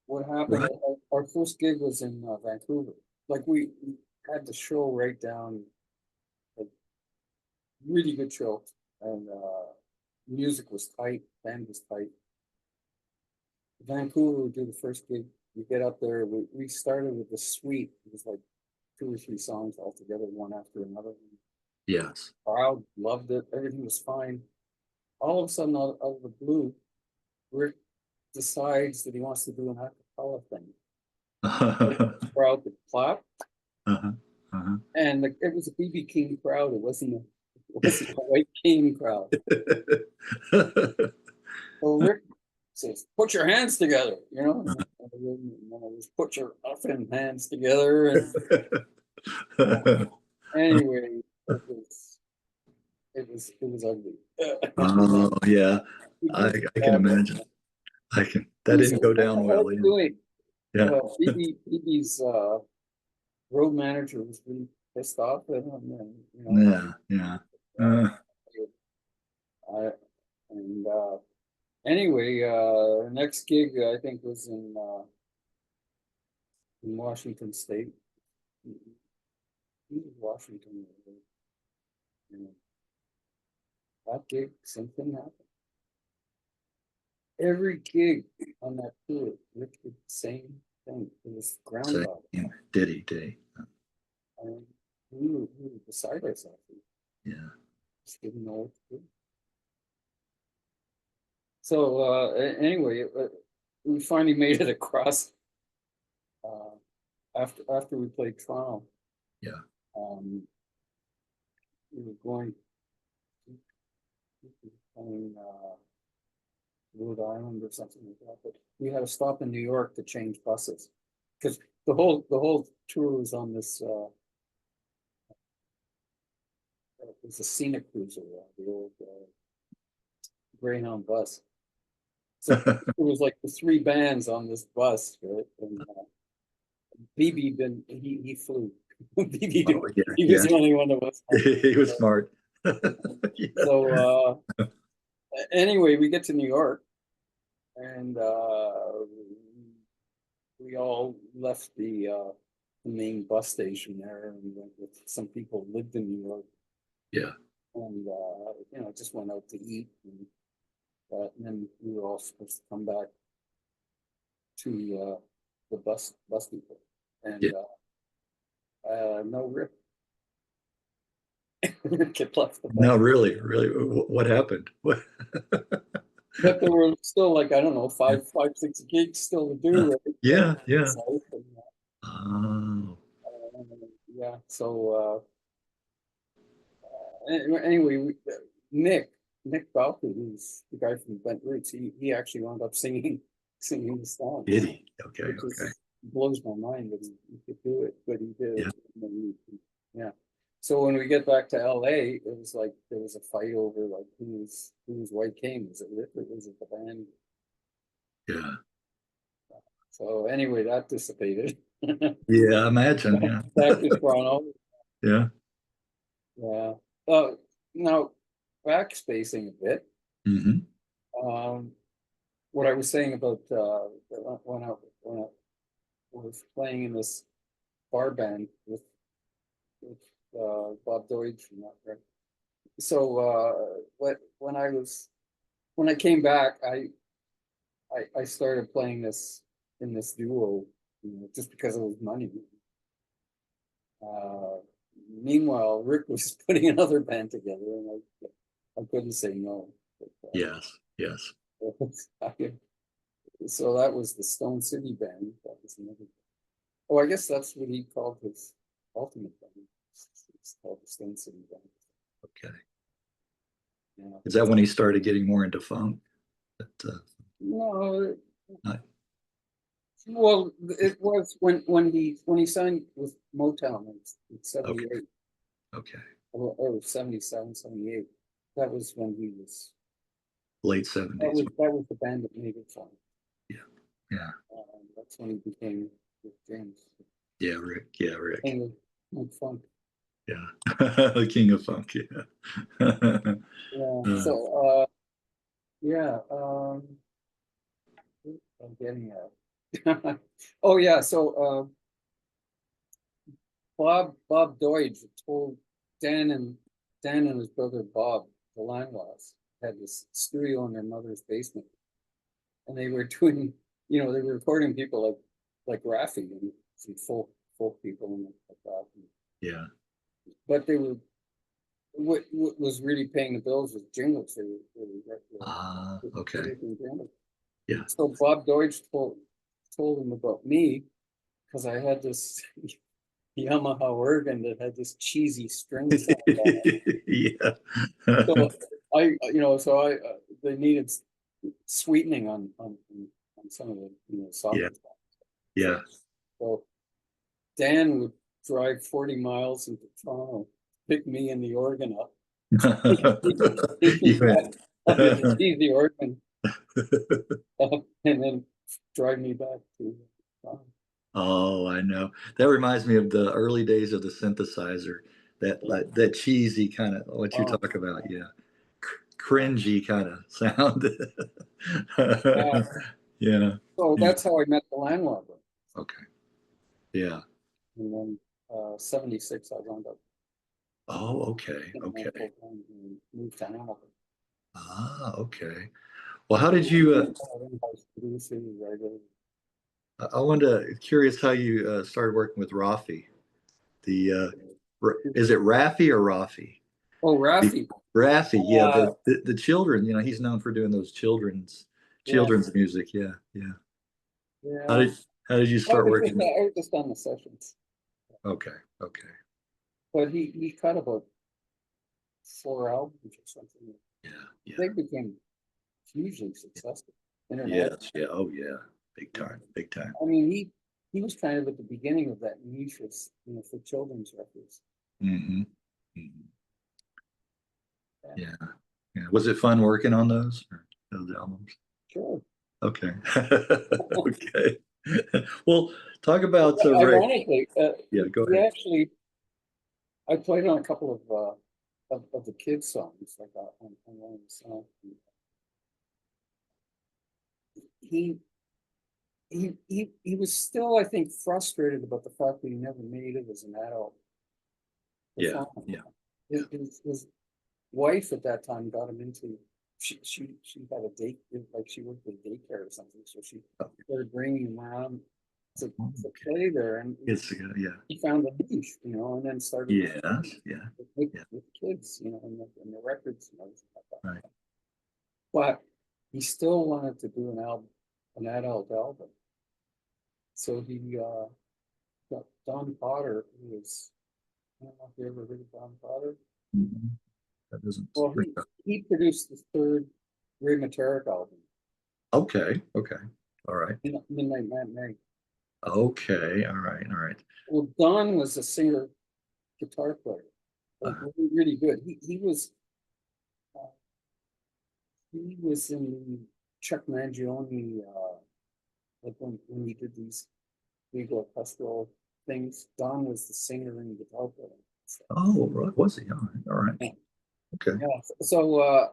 what happened?
Right.
Our first gig was in Vancouver. Like we had the show right down, a really good show, and music was tight, band was tight. Vancouver, we did the first gig. We get up there. We started with the suite. It was like 2 or 3 songs all together, one after another.
Yes.
Crowd loved it. Everything was fine. All of a sudden, out of the blue, Rick decides that he wants to do an acapella thing. The crowd could clap, and it was a BB King crowd. It wasn't a White King crowd. So Rick says, "Put your hands together," and it was put your effing hands together. And anyway, it was ugly.
Oh yeah. I can imagine. That didn't go down well. Yeah.
BB's road manager was really pissed off at him, and
Yeah. Yeah.
and anyway, next gig I think was in Washington State. He was Washington. That gig, same thing happened. Every gig on that tour, Rick did the same thing. It was groundhog.
Did he?
I mean, we were beside ourselves.
Yeah.
Just didn't know what to do. So anyway, we finally made it across after we played Toronto.
Yeah.
We were going Rhode Island or something like that, but we had to stop in New York to change buses because the whole tour was on this. It was a scenic cruiser, the old Greyhound bus. So it was like the 3 bands on this bus, right? And BB he flew. BB he was the only one of us.
He was smart.
So anyway, we get to New York, and we all left the main bus station there, and we went with some people who lived in New York.
Yeah.
And just went out to eat, and then we were all supposed to come back to the bus people, and no Rick. Rick left the bus.
No, really. What happened?
But there were still, like, I don't know, 5, 6 gigs still to do. Right?
Yeah.
Yeah. So anyway, Nick Balky, who's the guy from Bent Roots, he actually wound up singing the song.
Did he? Okay.
Blows my mind that he could do it, but he did.
Yeah.
Yeah. So when we get back to LA, it was like there was a fight over like whose White Cane. Was it Rick or was it the band?
Yeah.
So anyway, that dissipated.
Yeah, I imagine. Yeah.
Back to Toronto.
Yeah.
Yeah. Now backspacing a bit.
Hmm.
Um, what I was saying about when I was playing in this bar band with Bob Deutsch and that, right? So when I came back, I started playing this in this duo, just because it was money. Uh, Meanwhile, Rick was putting another band together, and I couldn't say no.
Yes. Yes.
So that was the Stone City band. That was another. Oh, I guess that's what he called his ultimate band. It's called the Stone City band.
Okay.
Yeah.
Is that when he started getting more into funk? But,
No,
not,
well, it was when he signed with Motown in
okay.
78
Okay.
or 77, 78. That was when he was.
Late
That
70s.
was the band that made it for him.
Yeah. Yeah.
That's when he became with James.
Yeah, Rick. Yeah, Rick.
And funk.
Yeah. The king of funk. Yeah.
Yeah.
Uh,
So yeah. I'm getting at. Oh yeah. So Bob Deutsch told Dan and his brother Bob, the Lanois, had this studio in their mother's basement, and they were doing, they were recording people like Raffi and some folk people and like that.
yeah.
But they were what was really paying the bills was jingles.
Okay.
Jingles.
Yeah.
So Bob Deutsch told him about me because I had this Yamaha organ that had this cheesy string sound on it.
Yeah.
So I they needed sweetening on some of the
Yeah.
softer stuff.
Yeah.
So Dan would drive 40 miles into Toronto, pick me and the organ up, take me
You
back
went.
under the cheesy organ, and then drive me back to Toronto.
Oh, I know. That reminds me of the early days of the synthesizer. That like that cheesy kind of what you
Oh,
talk about. Yeah. Cringy kind of sound.
yeah.
Yeah.
So
Yeah.
that's how I met the landlord.
Okay. Yeah.
And then 76, I wound up
Oh, okay. Okay.
and moved to Hamilton.
Okay. Well, how did you, I wonder, curious how you started working with Raffi. Is it Raffi or Raffi?
Oh,
The,
Raffi.
Raffi, yeah,
Uh,
the children, he's known for doing those
yeah,
children's music. Yeah, yeah. How
yeah.
did how did you start working with?
I was just on the sessions,
Okay, okay.
but he cut about 4 albums or something.
Yeah, yeah.
They became hugely successful. Internet.
Yes, yeah. Oh, yeah. Big time, big time.
I mean, he was kind of at the beginning of that niche, for children's records.
Hmm. Hmm.
Yeah,
Yeah, yeah. Was it fun working on those albums?
sure.
Okay. Okay. Well, talk about Ray.
Ironically,
Yeah, go
he
ahead.
actually, I played on a couple of the kids' songs, like on one of the songs. He he was still, I think, frustrated about the fact that he never made it as an adult
Yeah,
performer.
yeah,
His wife at that time got him into. She had a date, like she worked at daycare or something, so she started bringing him around to play there, and
yeah,
he found a niche, and then started
yeah, yeah, yeah.
with kids, and the records and everything like that.
Right.
But he still wanted to do an adult album. So he got Don Potter, who was, I don't know if you ever heard of Don Potter.
Mhm. That doesn't
Well,
ring a-
he produced the third Ray Materick album,
Okay, okay. All right.
Midnight Matinee.
Okay, all right, all right.
Well, Don was a singer, guitar player. like really good. He was in Chuck Mangione, like when we did these legal orchestral things. Don was the singer and guitar player. So,
Oh, right. Was he? All right.
yeah.
Okay.
Yeah. So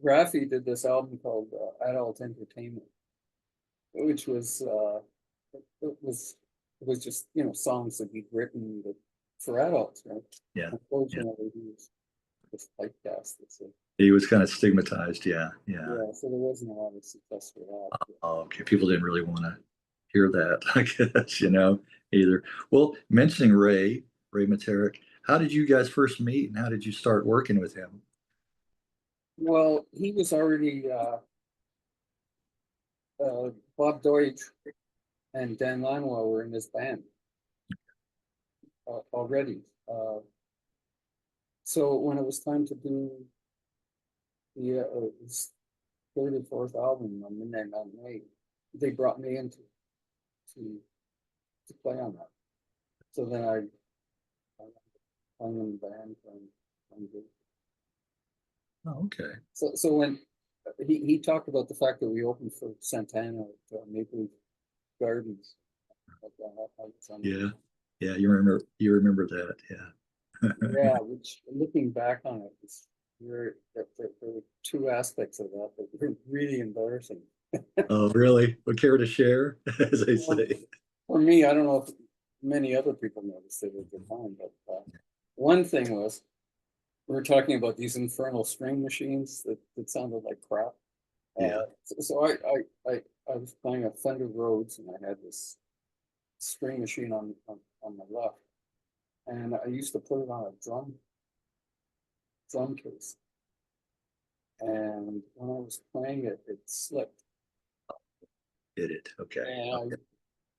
Raffi did this album called Adult Entertainment, which was it was just songs that he'd written for adults, right?
Yeah. Yeah.
Unfortunately, he was just typecast. So,
He was kind of stigmatized. Yeah. Yeah.
yeah, so there wasn't a lot of success for that.
Oh, okay. People didn't really want to hear that, I guess, either. Well, mentioning Ray Materick, how did you guys first meet and how did you start working with him?
Well, he was already Bob Deutsch and Dan Lanois were in this band already. So when it was time to do his third or fourth album on Midnight Mountain Way, they brought me in to play on that. So then I in the band from
Oh, okay.
so when he talked about the fact that we opened for Santana at Maple Leaf Gardens.
Yeah. Yeah. You remember that. Yeah.
Yeah, which looking back on it, there were two aspects of that that were really embarrassing.
Oh, really? Would care to share, as they
Well,
say?
for me, I don't know if many other people noticed it at the time, but one thing was we were talking about these infernal string machines that sounded like crap.
Yeah.
So I was playing a Fender Rhodes and I had this string machine on my left, and I used to put it on a drum case. And when I was playing it, it slipped.
Did it? Okay.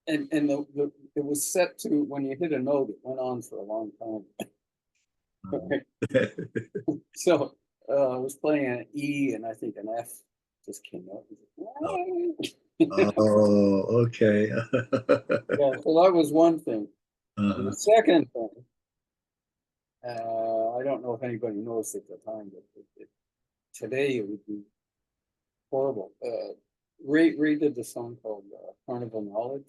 And it was set to when you hit a note, it went on for a long time. So I was playing an E and I think an F just came out.
Oh, okay.
Yeah, so that was one thing. And the second thing, I don't know if anybody knows at the time, but today it would be horrible. Ray did the song called Carnival Knowledge.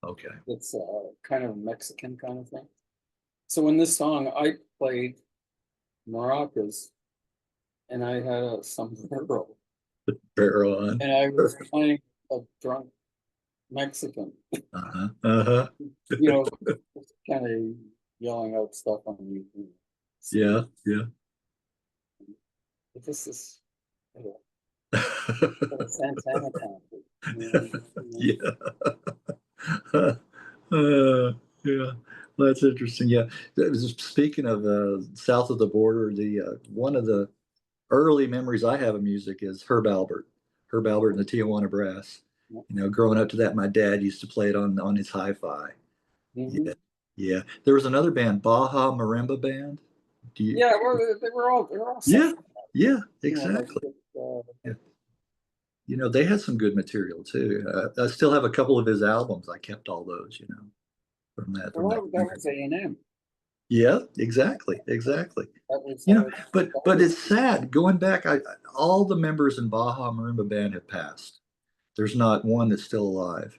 Okay.
It's kind of a Mexican kind of thing. So in this song, I played maracas and I had a sombrero
Barrel on.
and I was playing a drunk Mexican,
Uh-huh. Uh-huh.
kind of yelling out stuff on you.
Yeah. Yeah.
This is a Santana concert.
Yeah. Yeah. Well, that's interesting. Yeah. Speaking of south of the border, the one of the early memories I have of music is Herb Albert and the Tijuana Brass. Growing up to that, my dad used to play it on his hi-fi.
Mm-hmm.
Yeah. Yeah. There was another band, Baja Marimba Band. Do you?
Yeah, well, they were all
Yeah. Yeah.
like,
Exactly. Yeah. They had some good material too. I still have a couple of his albums. I kept all those, from that
well, that
period.
was A&M.
Yeah, exactly, exactly.
That was
But it's sad going back. All the members in Baja Marimba Band have passed. There's not one that's still alive.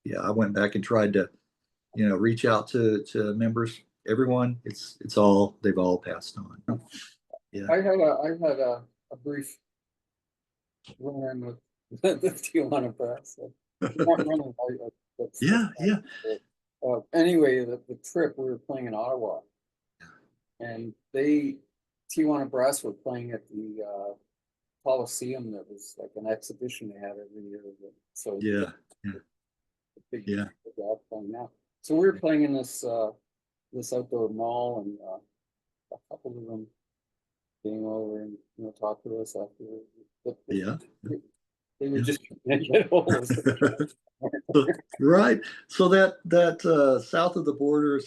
Yeah, I went back and tried to, reach out to members. Everyone, it's all they've all passed on. Yeah.
I had a brief run with the Tijuana Brass. So not running, but
Yeah, yeah,
anyway, the trip we were playing in Ottawa, and Tijuana Brass were playing at the Coliseum. That was like an exhibition they had every year. So
yeah, yeah,
the big
yeah.
job playing now. So we were playing in this outdoor mall, and a couple of them came over and talked to us after.
Yeah.
They were just trying to get hold of us.
Right. So that south of the border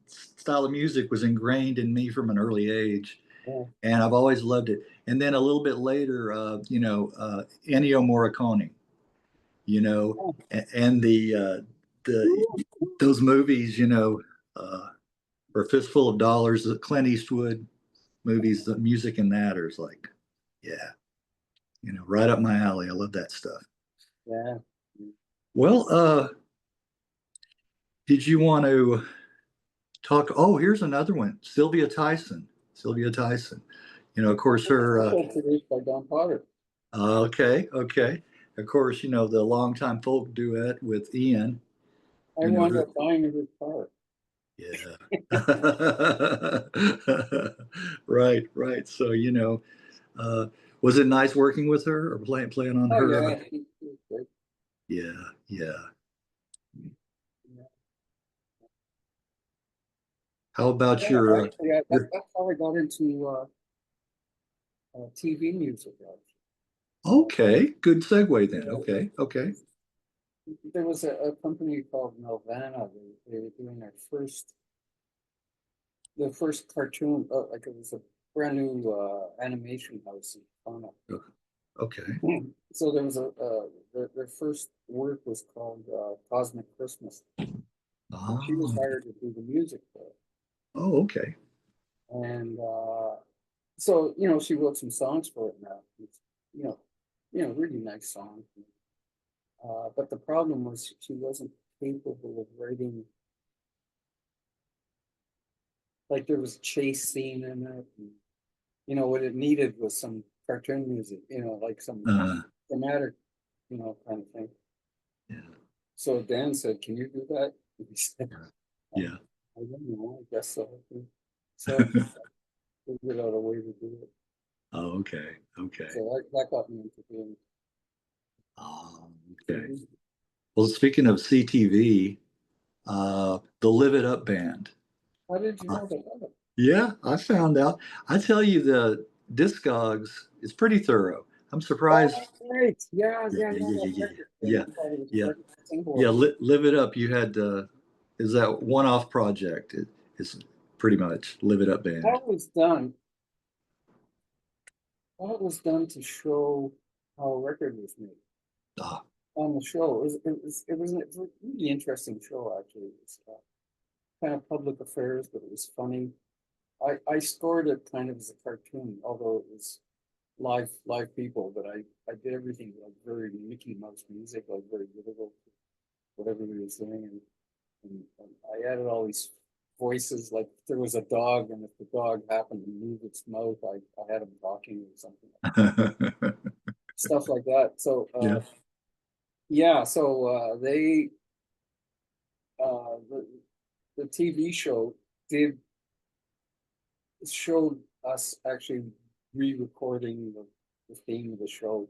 style of music was ingrained in me from an early age,
Yeah.
and I've always loved it. And then a little bit later, Ennio Morricone, and the those movies, or Fistful of Dollars, the Clint Eastwood movies, the music in that is like, yeah, right up my alley. I love that stuff.
Yeah.
Well, did you want to talk? Oh, here's another one. Sylvia Tyson. Sylvia Tyson. Of course, her.
Produced by Don Potter.
Okay, okay. Of course, the longtime folk duet with Ian.
I wound up buying a good car.
Yeah. Right, right. So, was it nice working with her or playing on
Oh
her?
yeah, she was great.
Yeah, yeah.
Yeah.
How about
Yeah, actually, that's
your
how I got into TV music.
okay, good segue then. Okay, okay.
There was a company called Nelvana. They were doing their first cartoon. Like it was a brand new animation house in Toronto.
Okay.
So there was their first work was called Cosmic Christmas. And she was
Oh,
hired to do the music for it.
oh, okay.
And so she wrote some songs for it now. It's, really nice songs. But the problem was she wasn't capable of writing. Like there was a chase scene in it. And, what it needed was some cartoon music. Like some
Uh,
dramatic, kind of thing.
yeah,
So Dan said, "Can you do that?" And he said,
yeah.
"I don't know. I guess so." So I figured out a way to do it.
Oh, okay, okay.
So that got me into doing
Okay.
TV.
Well, speaking of CTV, the Live It Up band.
How did you
Uh,
know that?
yeah, I found out. I tell you, the Discogs is pretty thorough. I'm
Oh,
surprised.
great. Yeah,
Yeah,
yeah,
yeah,
yeah.
yeah,
That
yeah,
record thing.
yeah,
I thought it was
yeah,
perfect
yeah.
single.
Live It Up. You had is that one-off project? It's pretty much Live It Up band.
That was done. That was done to show how a record was made
Ah,
on the show. It was a really interesting show, actually. It was kind of public affairs, but it was funny. I scored it kind of as a cartoon, although it was live people, but I did everything like very Mickey Mouse music, like very literal, whatever he was doing, and I added all these voices. Like if there was a dog, and if the dog happened to move its mouth, I had him talking or something, stuff like that. So
yeah.
yeah, so the TV show did showed us actually re-recording the theme of the show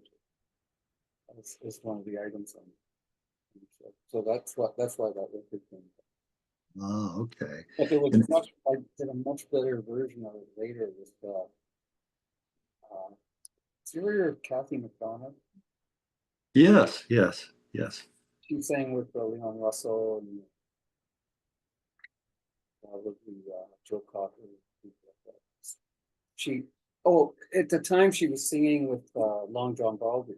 as one of the items on it. So that's why that record came.
Oh, okay.
But there was
And
I did a much better version of it later with Sylvia or Kathy McDonald.
yes, yes, yes.
She sang with Leon Russell and with the Joe Cocker. She at the time she was singing with Long John Baldry,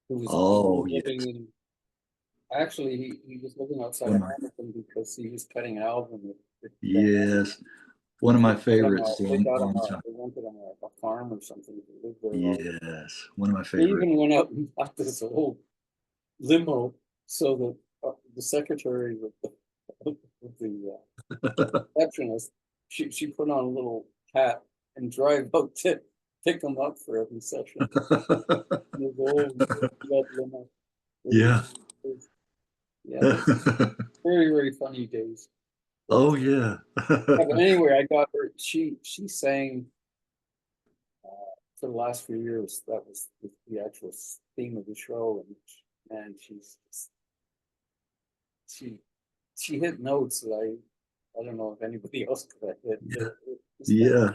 who
Oh,
was
yes.
living in. Actually, he was living outside
One of
of
my,
Hamilton because he was cutting an album with John.
yes, one of my favorites.
They got him
Long time.
they rented him a farm or something to live there.
Yes, one of my
They
favorites.
even went out and bought this old limo so that the secretary with the receptionist, she put on a little hat and drive out to pick him up for every session. The old red limo.
Yeah.
Yeah, those very, very funny days.
Oh, yeah.
Yeah, but anyway, I got her. She sang for the last few years. That was the actual theme of the show, and she she hit notes that I don't know if anybody else could have hit.
Yeah,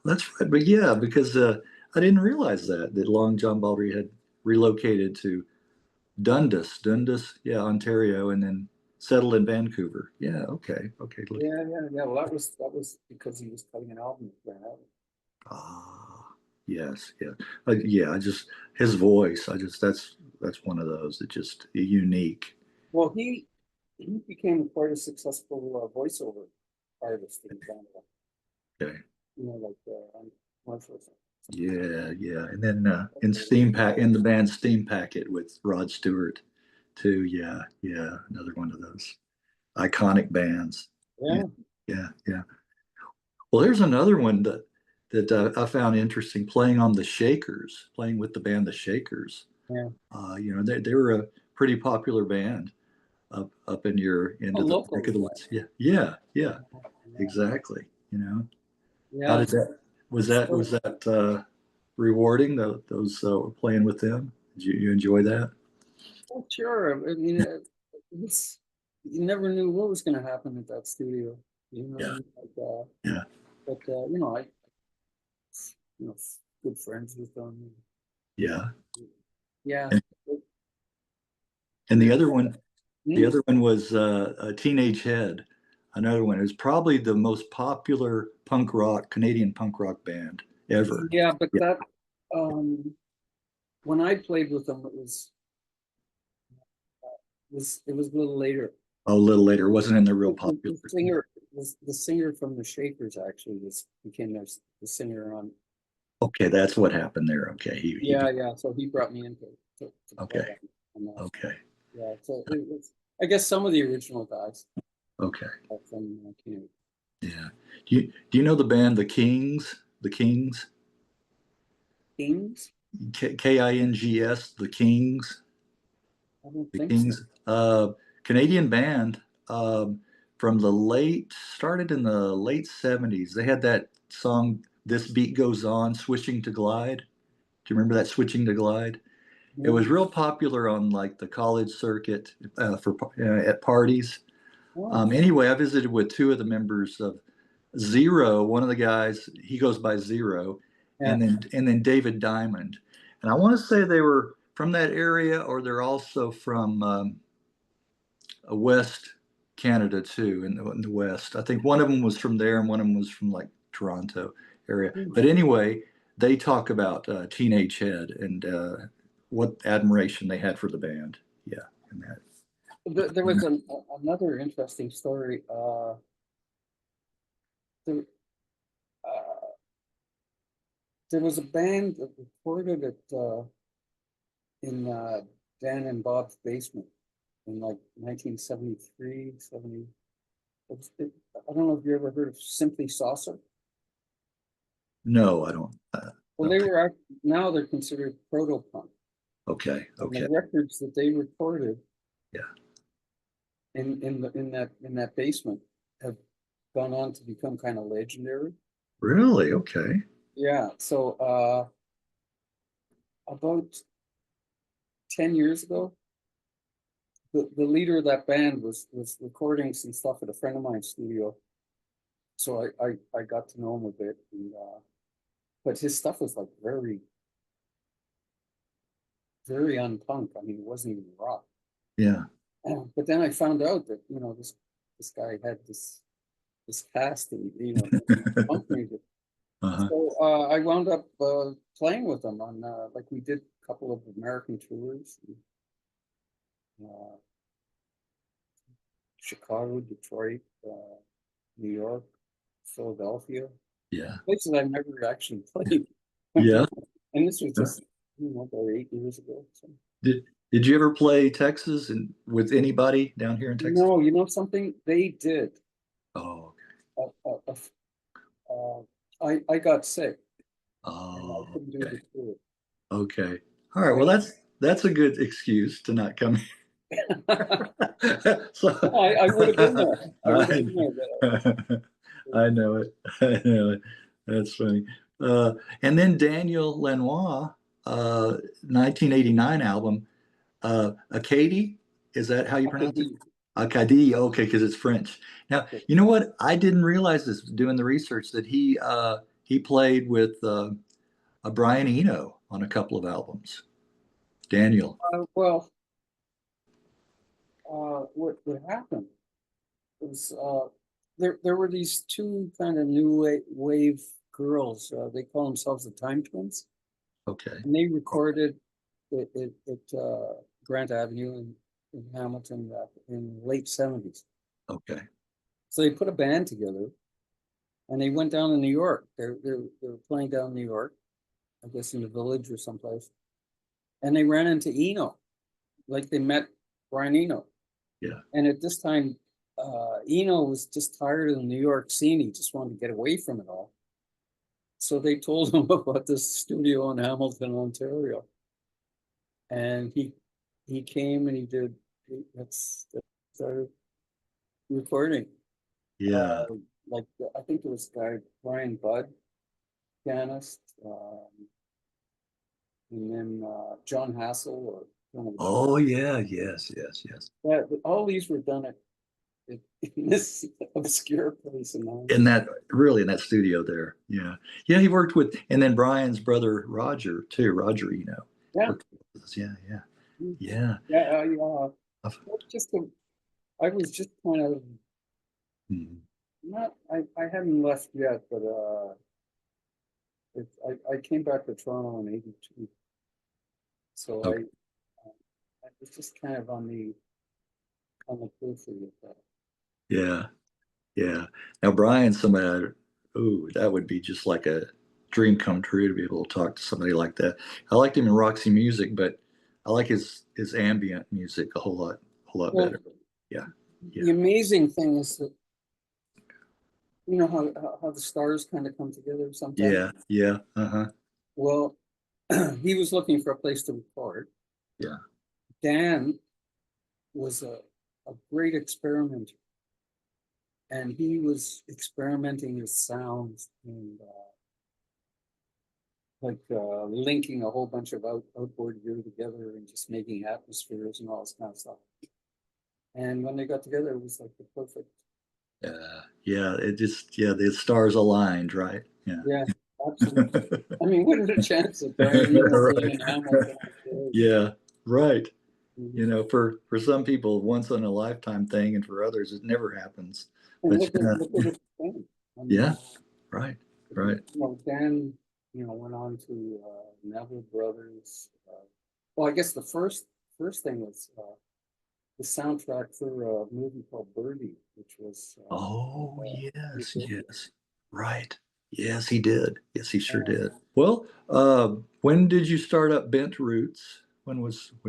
that's right. But yeah, because I didn't realize that Long John Baldry had relocated to Dundas, yeah, Ontario, and then settled in Vancouver. Yeah, okay, okay. Look,
Yeah. Well, that was because he was cutting an album with Grand Avenue.
ah, yes, yeah, yeah. I just his voice. That's one of those that just unique.
Well, he became quite a successful voiceover artist in Canada.
Okay.
You know, like commercials.
Yeah, yeah. And then in the band Steam Packet with Rod Stewart too. Yeah, yeah. Another one of those iconic bands. Yeah,
Yeah.
yeah, yeah. Well, there's another one that I found interesting, playing on the Shakers, playing with the band the Shakers.
Yeah.
They were a pretty popular band up in your
A
into the
local.
neck of the woods. Yeah, yeah, yeah.
Yeah.
Exactly. How
Yeah.
did that
So,
was that rewarding those playing with them? Did you enjoy that?
well, sure. I mean, it's, you never knew what was going to happen at that studio. You know,
Yeah,
like,
yeah,
but I, you know, good friends with them.
yeah.
Yeah.
And,
It-
and
it-
the
hmm?
other one was a Teenage Head. Another one. It was probably the most popular Canadian punk rock band ever.
Yeah, but
Yeah,
that um, when I played with them, it was a little later.
a little later. It wasn't in the real
The
popular.
singer was the singer from the Shakers actually became the singer on.
Okay, that's what happened there. Okay,
Yeah, yeah. So he brought me in to play
okay,
on that.
okay,
Yeah. So it was, I guess some of the original guys
okay.
are from Canada.
Yeah. Do you know the band The Kings? The Kings?
Kings?
Kings, The Kings.
I don't
The
think so.
Kings, Canadian band, from started in the late 70s. They had that song, This Beat Goes On, Switching to Glide. Do you remember that, Switching to Glide? It was
No.
real popular on like the college circuit at parties.
Oh,
Anyway, I visited with two of the members of Zero. One of the guys, he goes by Zero,
yeah.
and then David Diamond. And I want to say they were from that area, or they're also from West Canada too, in the West. I think one of them was from there, and one of them was from like Toronto area.
Hmm.
But anyway, they talk about Teenage Head and what admiration they had for the band. Yeah, and that.
There was another interesting story. There, uh, there was a band that recorded it in Dan and Bob's basement in like 1973, 70. I don't know if you ever heard of Simply Saucer.
No, I don't.
Well, they
Okay,
were now they're considered proto-punk.
okay,
And the
okay.
records that they recorded
Yeah.
in that basement have gone on to become kind of legendary.
Really? Okay.
Yeah. So about 10 years ago, the leader of that band was recording some stuff at a friend of mine's studio. So I got to know him a bit, and but his stuff was like very very unpunk. I mean, it wasn't even rock.
Yeah.
But then I found out that this guy had this past in punk music.
Uh-huh.
So I wound up playing with them on like we did a couple of American tours, uh, Chicago, Detroit, New York, Philadelphia,
Yeah.
places I've never actually played.
Yeah.
And this was just about 8 years ago. So.
Did you ever play Texas and with anybody down here in Texas?
No, you know something? They did.
Oh,
Uh, uh, uh, I got sick and I
oh,
couldn't do
okay.
the tour.
Okay. All right. Well, that's a good excuse to not come. So
I would have been there. I would have
I,
been there.
I know it. I know it. That's funny. And then Daniel Lanois, 1989 album, Acadie. Is that how you pronounce it? Acadie. Okay, because it's French. Now, you know what? I didn't realize this doing the research that he played with Brian Eno on a couple of albums. Daniel.
Well, what happened was there were these two kind of wave girls. They call themselves the Time Twins,
Okay.
and they recorded it at Grant Avenue in Hamilton in late 70s.
Okay.
So they put a band together, and they went down to New York. They were playing down in New York, I guess in the Village or someplace, and they ran into Eno, like they met Brian Eno.
Yeah.
And at this time, Eno was just tired of the New York scene. He just wanted to get away from it all. So they told him about this studio in Hamilton, Ontario, and he came and he did. That's started recording.
Yeah.
Like I think it was guy Brian Budd, pianist, and then John Hassel or one of the
Oh yeah. Yes. Yes. Yes.
yeah, all these were done in this obscure place in
In that really in that studio there. Yeah. Yeah. He worked with, and then Brian's brother Roger too. Roger,
yeah.
worked with us. Yeah. Yeah. Yeah.
Yeah,
I've-
just I was just kind of
hmm.
not. I hadn't left yet, but I came back to Toronto in '82, so
Okay.
I was just kind of on the periphery of that.
Yeah. Yeah. Now Brian's somebody. Ooh, that would be just like a dream come true to be able to talk to somebody like that. I liked him in Roxy Music, but I like his ambient music a whole lot
Well,
better. Yeah.
the
Yeah.
amazing thing is that you know how the stars kind of come together sometimes.
Yeah. Yeah. Uh-huh.
Well, he was looking for a place to record.
Yeah.
Dan was a great experimenter, and he was experimenting with sounds and linking a whole bunch of outboard gear together and just making atmospheres and all this kind of stuff. And when they got together, it was like the perfect.
Yeah. It just the stars aligned, right? Yeah.
Yeah, absolutely. I mean, what are the chances of Brian Eno being in Hamilton?
Yeah. Right.
Mhm.
For some people, once in a lifetime thing, and for others, it never happens.
And
But
look at his thing. I mean,
yeah. Right. Right.
Dan, went on to Neville Brothers. Well, I guess the first thing was the soundtrack for a movie called Birdie, which was
Oh,
pretty
yes,
good.
yes. Right. Yes, he did. Yes, he sure did. Well, when did you start up Bent Roots? When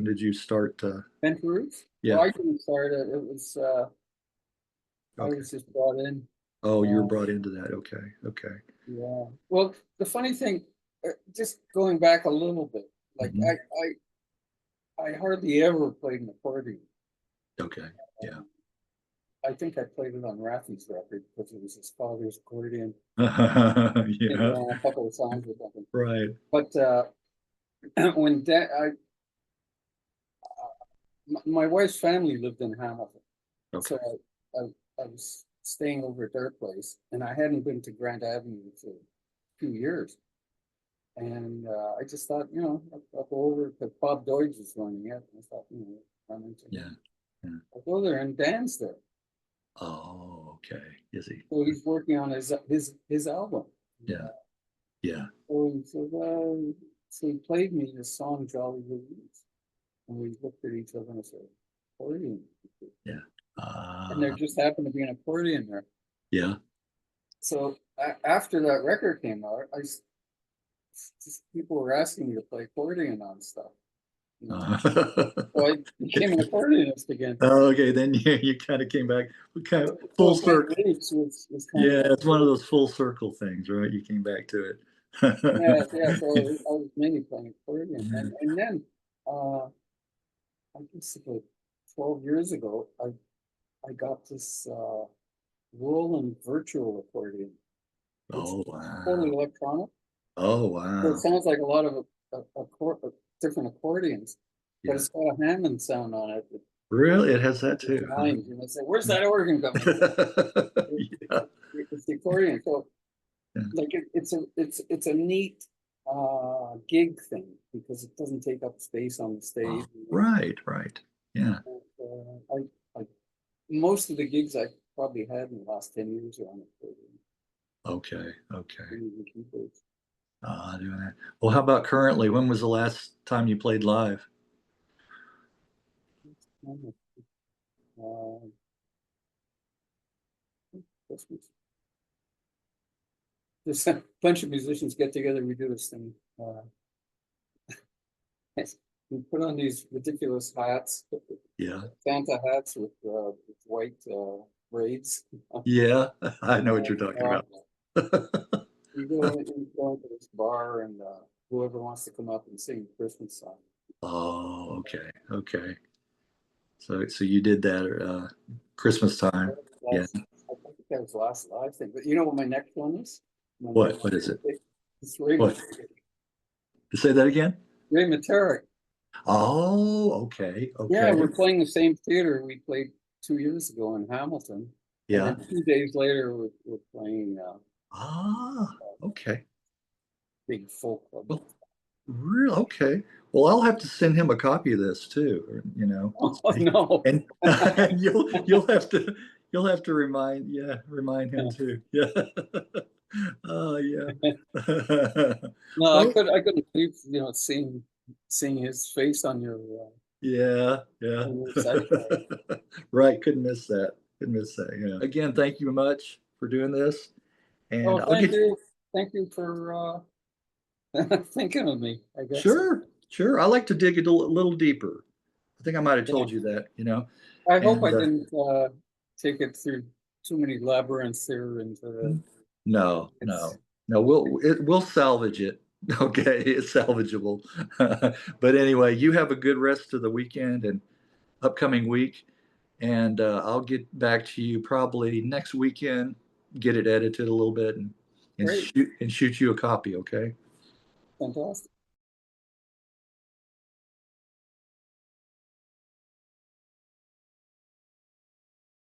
did you start
Bent Roots? Well,
yeah.
I didn't start it. It was I
Okay.
was just brought in.
Oh, you were
Uh,
brought into that. Okay. Okay.
yeah. Well, the funny thing, just going back a little bit, like
Mhm.
I hardly ever played an accordion.
Okay. Yeah.
I think I played it on Raffi's record because it was his father's accordion. And
Yeah.
a couple of songs with them.
Right.
But when my wife's family lived in Hamilton,
Okay.
so I was staying over at their place, and I hadn't been to Grant Avenue for 2 years. And I just thought, I'll go over because Bob Deutsch was running it. I thought, run into
Yeah.
him.
Yeah.
I'll go there and dance there.
Oh, okay. Is he?
So he's working on his album.
Yeah. Yeah.
So he said, so he played me the song Jolly Louise. And we looked at each other and said, accordion.
Yeah.
And there just happened to be an accordion there.
Yeah.
So after that record came out, just people were asking me to play accordion on stuff. So I became an accordionist again.
Oh, okay, then you kind of came back, kind of full
So Bent
circle.
Roots was kind
Yeah,
of like,
it's one of those full circle things, right? You came back to it.
yeah. So I was mainly playing accordion, and then I guess about 12 years ago, I got this Roland virtual accordion, which
Oh,
is totally
wow.
electronic.
Oh,
So it
wow.
sounds like a lot of different accordions, but
Yeah.
it's got a Hammond sound on it.
Really? It has that too, huh?
Lines, and I say, "Where's that organ coming from?"
Yeah.
It's the accordion. So,
Yeah.
like, it's a neat gig thing because it doesn't take up space on the stage.
Right, right. Yeah.
I most of the gigs I probably had in the last 10 years are on accordion.
Okay, okay.
Using keyboards.
Doing that. Well, how about currently? When was the last time you played live?
Uh, Christmas. Just a bunch of musicians get together, we do this thing. We put on these ridiculous hats,
Yeah.
Santa hats with white braids.
Yeah. I know what you're talking about.
You go into this bar and whoever wants to come up and sing a Christmas song.
Oh, okay. Okay. So you did that Christmas time. Yeah.
I think that was the last live thing. But you know what my next one is? My
What?
next
What is it?
It's Ray
What?
Materick.
Say that again?
Ray Materick.
Oh, okay.
Yeah,
Okay.
we're playing the same theater we played 2 years ago in Hamilton.
Yeah.
And then 2 days later, we're playing
Ah, okay.
big folk club.
Well, real okay. Well, I'll have to send him a copy of this too, you know.
Oh no!
And you'll have to remind him too. Yeah. Oh yeah.
No,
Well,
I couldn't believe seeing his face on your
yeah,
site.
yeah. Right, couldn't miss that. Couldn't miss that. Yeah. Again, thank you much for doing this. And
Oh,
I'll get
thank you for thinking of me. I guess.
sure. I like to dig a little deeper. I think I might have told you that, you know.
I hope I
And
didn't take it through too many labyrinths there into the.
no, we'll salvage it. Okay, it's salvageable. But anyway, you have a good rest of the weekend and upcoming week, and I'll get back to you probably next weekend. Get it edited a little bit and
Great.
shoot you a copy. Okay.
Fantastic.